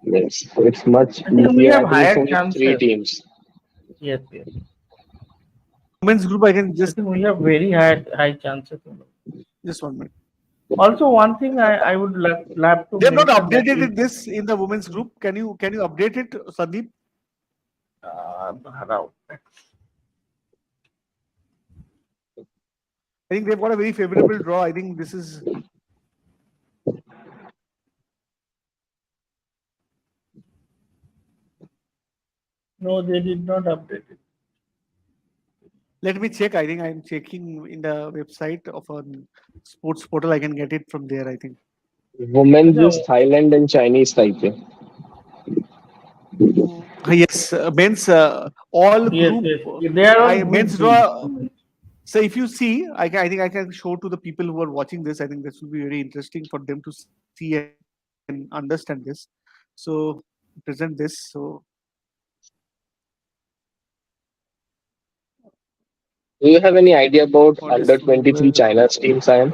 Yes, it's much I think we easier. have I think it's higher only three chances. teams. Yes, yes. women's group. I can I think we have very high chances. just 1 minute. Also, one thing I would love to They have not mention that updated is this in the women's group. Can you update it, Sandeep? Bharao. I think they've got a very favorable draw. I think this is No, they did not update it. let me check. I think I'm checking in the website of a sports portal. I can get it from there, I think. Women's is No, Thailand and Chinese Taipei. Yes, men's all yes, group. yes. They are I on men's group B. draw. So if you see, I think I can show to the people who are watching this. I think this will be very interesting for them to see and understand this. So present this. So Do you have any idea about for under this, 23 China's team, Siam?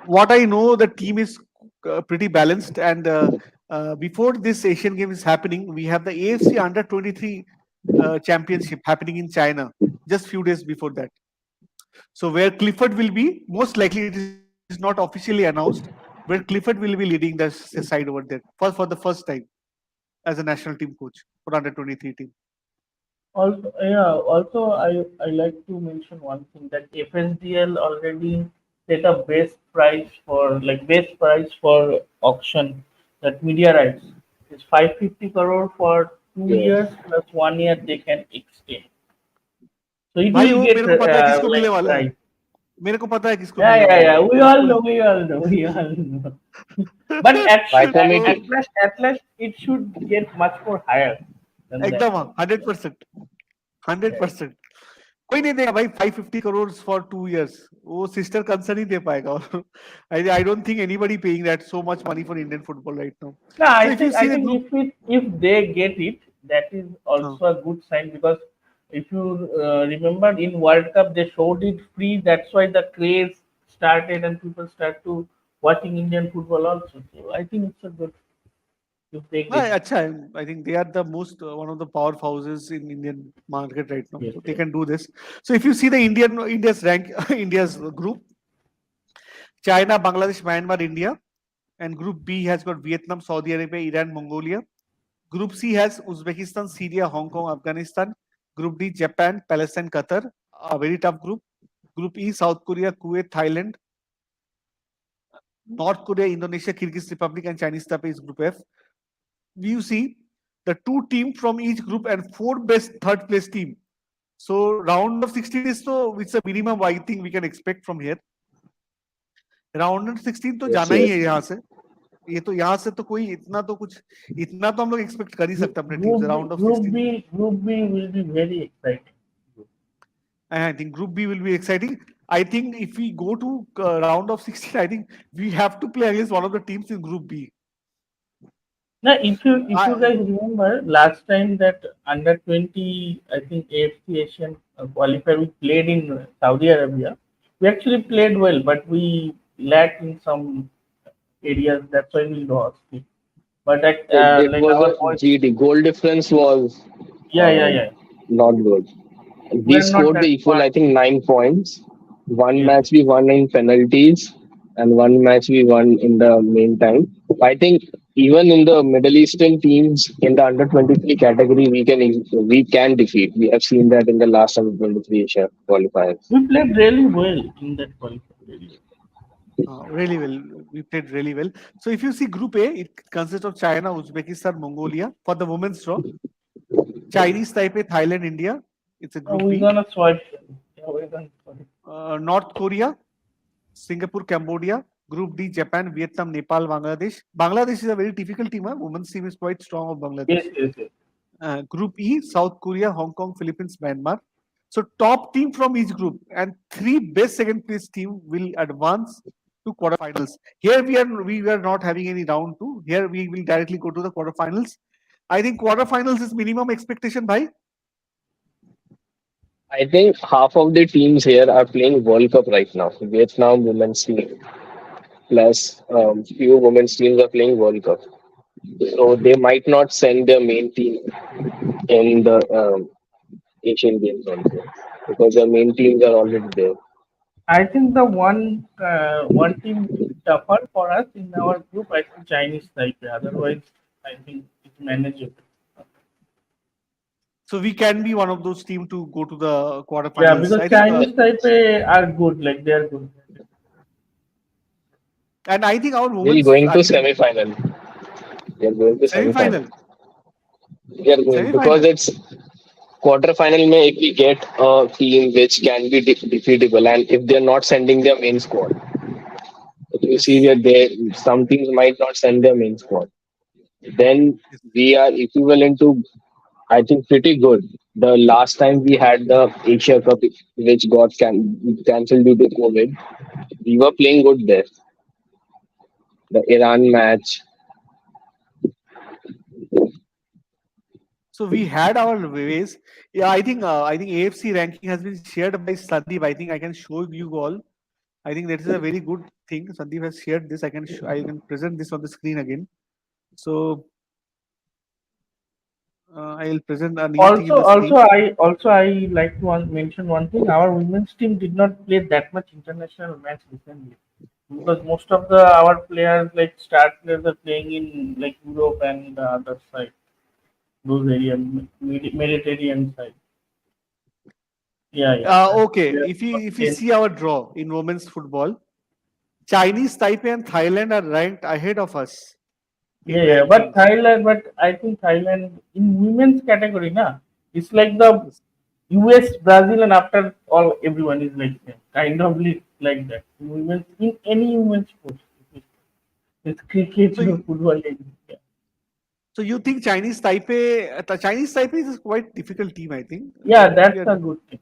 what I know, the team is pretty balanced. And before this Asian game is happening, we have the AFC under 23 championship happening in China just few days before that. So where Clifford will be, most likely it is not officially announced. where Clifford will be leading the side over there for the first time as a national team coach for under 23 team. Also, yeah. Also, I like to mention one thing that FSDL already set a base price for auction, that media rights is 550 crore for 2 years Yeah. plus 1 year they can extend. So it भाई will वो get मेरे को पता है किसको मिलने like वाला है, price. मेरे को पता है किसको Yeah, मिलने yeah, वाला yeah. है We all उसको. know, we all know, we all know. But My committee. at last, it should get much more higher than that. एकदम 100%, 100%. कोई नहीं देगा भाई 550 करोड़ फॉर 2 years. वो सिस्टर कंसर्न ही दे पाएगा. और I don't think anybody paying that so much money for Indian football right now. No, So if you I see the think group, if they get it, that is uh, also a good sign because if you remember in World Cup they showed it free. That's why the craze started and people start to watching Indian football also. So I think it's a good if they get it. अच्छा है. I think they are the most one of the power houses in Indian market right now, Yes, so they yes. can do this. So if you see the India's rank, India's group, China, Bangladesh, Myanmar, India, and Group B has got Vietnam, Saudi Arabia, Iran, Mongolia. Group C has Uzbekistan, Syria, Hong Kong, Afghanistan. Group D, Japan, Palestine, Qatar. A very tough group. Group E, South Korea, Kuwait, Thailand, North Korea, Indonesia, Kyrgyz Republic, and Chinese Taipei is Group F. You see the two teams from each group and four best third place team. So round of 16 is so it's a minimum I think we can expect from here. Round of 16 तो Yes, जाना ही है yes. यहाँ से. ये तो यहाँ से तो कोई इतना तो हम लोग एक्सपेक्ट कर ही सकते हैं अपने टीम से round of 16. Group B will be very exciting. I think Group B will be exciting. I think if we go to round of 16, I think we have to play against one of the teams in Group B. Now, if you I, guys remember last time that under 20, I think AFC Asian qualifier we played in Saudi Arabia, we actually played well, but we lacked in some areas. That's why we lost it. But It like was our a boys, GD. Goal difference was yeah, yeah, um, yeah, not good. We we're not scored the that equal, far. I think, 9 points. One Yes, match we won in penalties, and one match we won in the main time. I think even in the Middle Eastern teams in the under 23 category, we can defeat. We have seen that in the last under 23 Asia qualifiers. we played really well in that qualifier. Really well. really well. We played really well. So if you see Group A, it consists of China, Uzbekistan, Mongolia for the women's draw. Chinese Taipei, Thailand, India. It's a Group We're B. gonna swipe. Yeah, we're gonna swipe. North Korea, Singapore, Cambodia. Group D, Japan, Vietnam, Nepal, Bangladesh. Bangladesh is a very difficult team. Women's team is quite strong of Bangladesh. Yes, yes, yes. Group E, South Korea, Hong Kong, Philippines, Myanmar. So top team from each group and three best second place team will advance to quarterfinals. Here we are not having any round two. Here we will directly go to the quarterfinals. I think quarterfinals is minimum expectation, bhai. I think half of the teams here are playing World Cup right now. Vietnam women's team plus few women's teams are playing World Cup. So they might not send their main team in the Asian Games also because their main teams are already there. I think the one team will be tougher for us in our group. I think Chinese Taipei. Otherwise, I think it's manageable. So we can be one of those teams to go to the Yeah, quarterfinals. because I think, Chinese Taipei are good. Like they are good. and I think our We're women's. going to I think semi-final. We're going to semi-final. semi-final, We are going because semi-final. it's quarter-final. Mein if we get a team which can be defeatable, and if they're not sending their main squad, you see Yes. that some teams might not send their main squad. Then Yes. we are equivalent to, I think, pretty good. The last time we had the Asia Cup, which got cancelled due to COVID, we were playing good there. The Iran match. So we had our ways. Yeah, I think AFC ranking has been shared by Sandeep. I think I can show you all. I think that is a very good thing. Sandeep has shared this. I can present this on the screen again. So I will present a new thing in the screen. Also I like to mention one thing. Our women's team did not play that much international match recently. because most of the our players like start players are playing in like Europe and the other side, those areas, Mediterranean side. Yeah, yeah. Okay, Yeah, if you see our draw in women's football, Chinese Taipei and Thailand are ranked ahead of us in yeah. But rankings. Thailand, but I think Thailand in women's category, na, it's like the Yes. US, Brazil, and after all, everyone is like them. Kind of like that. Women's in any women's sport, it's cricket So or you, football. Yeah, so you think Chinese Taipei? The Chinese Taipei is a quite difficult team, I think. yeah, If that's you are, a good thing.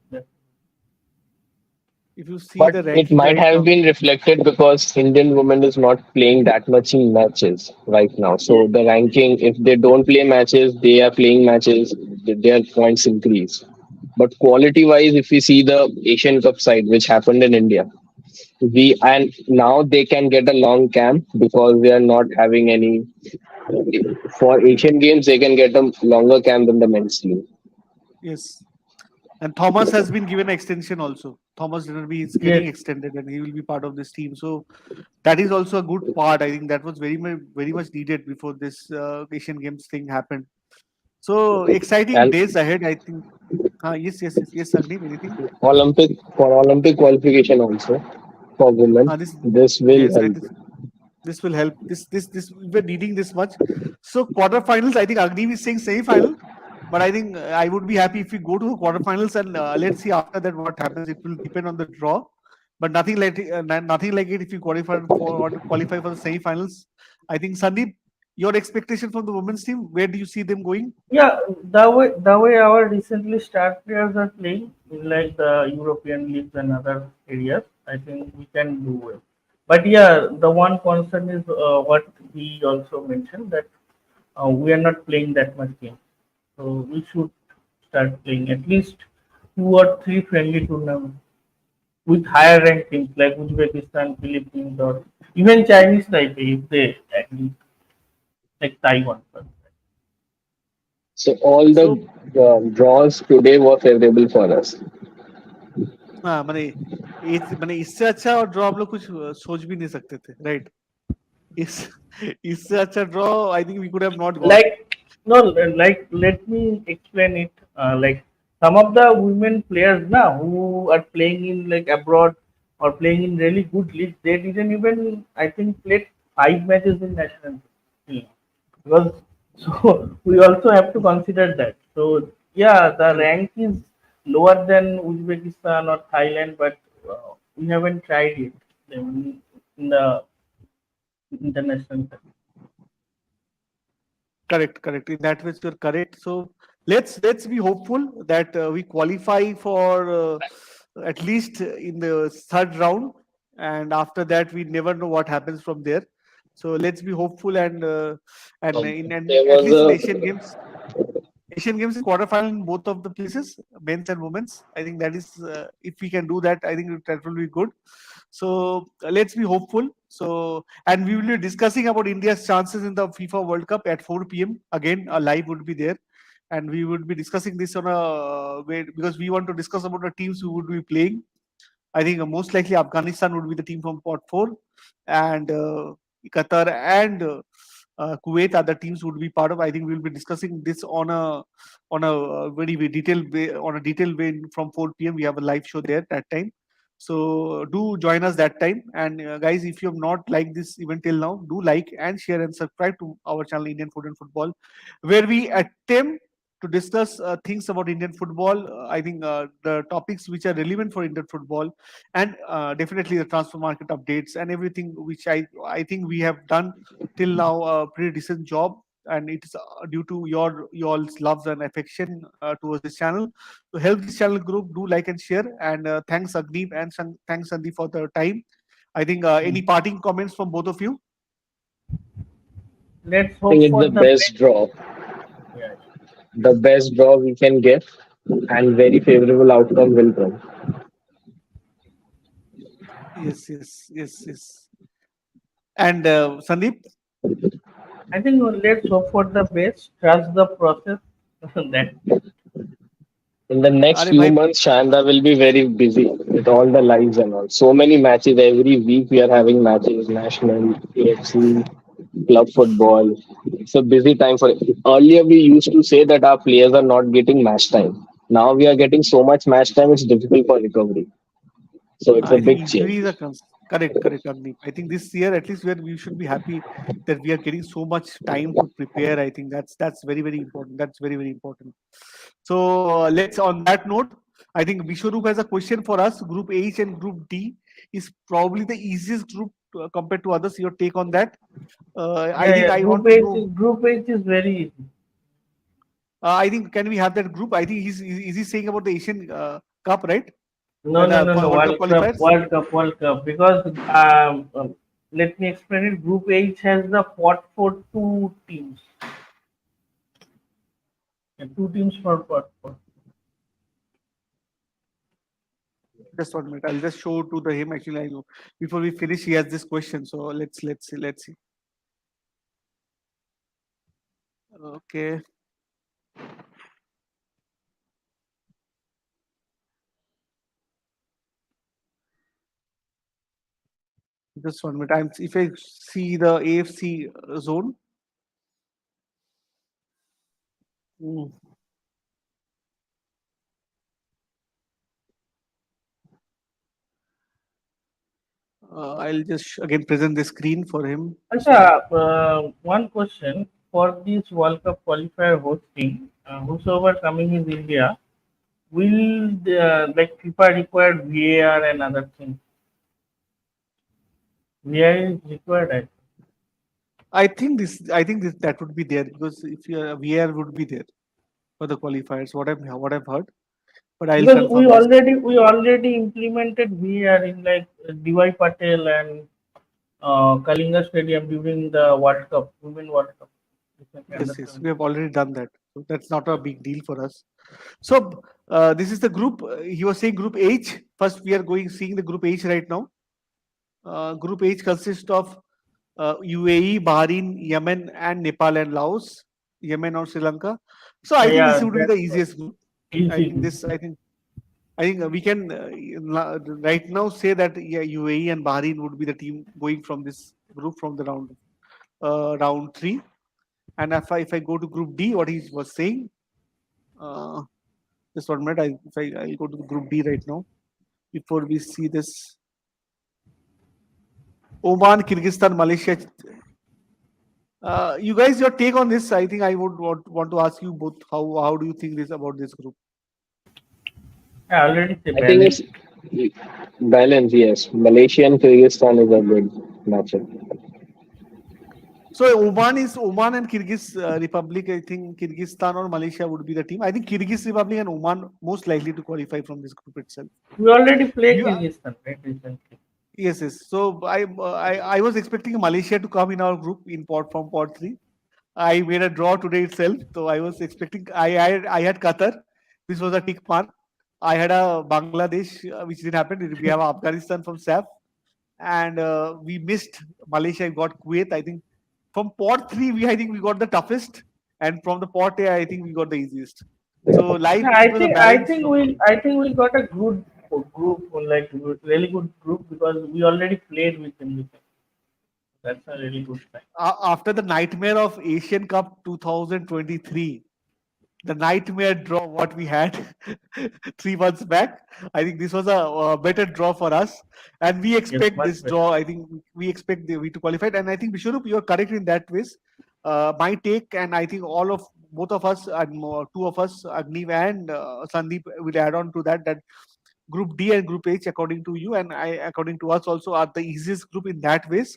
if you see But the it ranking might right have now, been reflected because Indian women is not playing that much in matches right now. Yeah, So the ranking, if they don't play matches, they are playing matches, their points increase. But quality wise, if we see the Asian Cup side, which happened in India, we and now they can get a long camp because they are not having any. For Asian Games, they can get a longer camp than the men's team. yes. And Thomas has been given extension also. Thomas Dinnerby is yes, getting extended, and he will be part of this team. So that is also a good part. I think that was very much needed before this Asian Games thing happened. So exciting And days ahead. I think. Yes, Agni. Anything? Olympic qualification also for women, This this will yes, help. this will help. This we're needing this much. So quarterfinals. I think Agni is saying semi-final, but I think I would be happy if we go to the quarterfinals and let's see after that what happens. It will depend on the draw, but nothing like it if you qualify for the semi-finals. I think Sandeep, your expectation from the women's team. Where do you see them going? yeah. The way our recently star players are playing in like the European leagues and other areas, I think we can do well. But yeah, the one concern is what he also mentioned that we are not playing that much game, so we should start playing at least 2 or 3 friendly tournaments with higher ranked teams like Uzbekistan, Philippines, or even Chinese Taipei if they agree, like Taiwan. So all the So draws today were favorable for us. हाँ मैंने इससे अच्छा और draw हम लोग कुछ सोच भी नहीं सकते थे राइट इस इससे अच्छा draw I think we could have not got Like no, like let me explain it. Like some of the women players now who are playing in like abroad or playing in really good leagues, they didn't even I think played 5 matches in national team because so we also have to consider that. So yeah, the correct rank is lower than Uzbekistan or Thailand, but we haven't tried it in the international. correct in that way you're correct so let's be hopeful that we qualify for at least in the third round and after that we never know what happens from there so let's be hopeful and in and There at was least in a Asian Games is quarterfinal in both of the places, men's and women's. I think that is if we can do that, I think that will be good. So let's be hopeful. So and we will be discussing about India's chances in the FIFA World Cup at 4 p.m. Again, a live would be there, and we would be discussing this on a way because we want to discuss about the teams who would be playing. I think most likely Afghanistan would be the team from pot four, and Qatar and Kuwait are the teams would be part of. I think we'll be discussing this on a very detailed way on a detailed way from 4 p.m. We have a live show there that time. So do join us that time. And guys, if you have not liked this event till now, do like and share and subscribe to our channel Indian Food and Football, where we attempt to discuss things about Indian football. I think the topics which are relevant for Indian football, and definitely the transfer market updates and everything which I think we have done till now a pretty decent job. And it is due to your loves and affection towards this channel. To help this channel group, do like and share. And thanks Agneep and thanks Sandeep for the time. I think any parting comments from both of you? Let's I think hope it's for the the best best. draw, Yeah. the best draw we can get, and very favorable outcome will come. Yes. And Sandeep, I think let's hope for the best. Trust the process. that In the next अरे few भाई, months, Shanda will be very busy with all the lives and all. So many matches every week. We are having matches, national, AFC, club football. It's a busy time for. Earlier, we used to say that our players are not getting match time. Now we are getting so much match time. It's difficult for recovery. So it's a I think big change. injuries are correct, correct, Agni. I think this year at least we should be happy that we are getting so much time to prepare. I think that's very very important. That's very very important. So let's on that note. I think Vishwarup has a question for us. Group H and Group D is probably the easiest group compared to others. Your take on that? I Yeah, think yeah. I want to know. Group H is very easy. I think can we have that group? I think is he saying about the Asian Cup, right? No, no, no, no. World Cup qualifiers. World Cup. Because let me explain it. Group H has the pot for two teams. And two teams for pot for. Just 1 minute. I'll just show to the him. Actually, I know before we finish, he has this question. So let's see. Let's see. Okay, just 1 minute. If I see the AFC zone. mm, I'll just again present the screen for him. Acha, So one question for this World Cup qualifier hosting. Whosoever coming in India, will like FIFA require VAR and other things? VAR is required. I think this that would be there because if your VR would be there for the qualifiers. What I've heard, but I'll Because confirm this. we already implemented VAR in like DY Patel and Kalinga Stadium during the World Cup, Women World Cup. If I can Yes, understand. we have already done that. So that's not a big deal for us. So this is the group. He was saying Group H. First, we are going seeing the Group H right now. Group H consists of UAE, Bahrain, Yemen, and Nepal and Laos. Yemen or Sri Lanka. So I think this Yeah, would be the that's right. easiest group. I think Easy. this. I think we can right now say that yeah, UAE and Bahrain would be the team going from this group from the round three. And if I go to Group D, what he was saying, uh, just 1 minute. I'll go to the Group D right now before we see this. Oman, Kyrgyzstan, Malaysia. You guys, your take on this? I think I would want to ask you both. How do you think this about this group? I already say I think balance. it's balance. Yes, Malaysia and Kyrgyzstan is a good matchup. So Oman and Kyrgyz Republic. I think Kyrgyzstan or Malaysia would be the team. I think Kyrgyz Republic and Oman most likely to qualify from this group itself. We already played You Kyrgyzstan, right, recently. Yes. So I was expecting Malaysia to come in our group in pot three. I made a draw today itself, so I was expecting. I had Qatar, which was a tick mark. I had a Bangladesh, which didn't happen. We have Afghanistan from SAF, and we missed Malaysia. Got Kuwait. I think from pot three, I think we got the toughest, and from the pot A, I think we got the easiest. So Yeah, it was a balance. I think we got a good group, like really good group because we already played with them. That's a really good sign. After the nightmare of Asian Cup 2023, the nightmare draw what we had 3 months back. I think this was a better draw for us, and we Yes, expect much this better. draw. I think we expect we to qualify, and I think Vishwarup, you are correct in that ways. My take, and I think all of both of us, and two of us, Agniv and Sandeep, will add on to that. That Group D and Group H, according to you and according to us, also are the easiest group in that ways.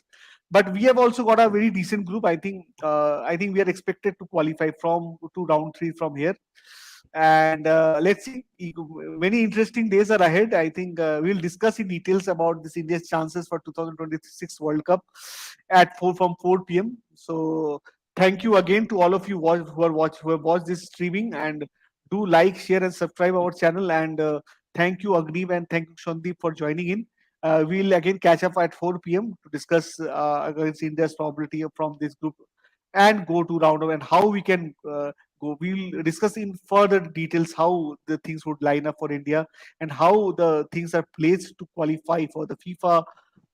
But we have also got a very decent group. I think we are expected to qualify from to round three from here. And let's see. Many interesting days are ahead. I think we'll discuss in details about this India's chances for 2026 World Cup at 4 p.m. So thank you again to all of you who have watched this streaming, and do like, share, and subscribe our channel. And thank you Agniv and thank you Shandeep for joining in. We'll again catch up at 4 p.m. to discuss against India's probability from this group and go to round of and how we can we'll discuss in further details how the things would line up for India and how the things are placed to qualify for the FIFA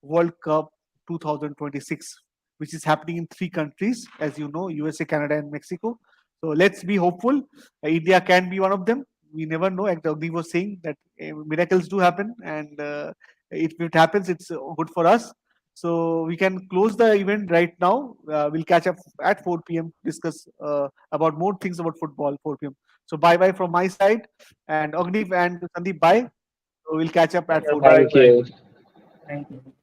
World Cup 2026, which is happening in 3 countries, as you know, USA, Canada, and Mexico. So let's be hopeful. India can be one of them. We never know. And Agni was saying that miracles do happen, and if it happens, it's good for us. So we can close the event right now. We'll catch up at 4 p.m. Discuss about more things about football. 4 p.m. So bye bye from my side, and Agni and Sandeep bye. So we'll catch up at Yeah, 4 bye p.m. Thank bye. you. Thank you.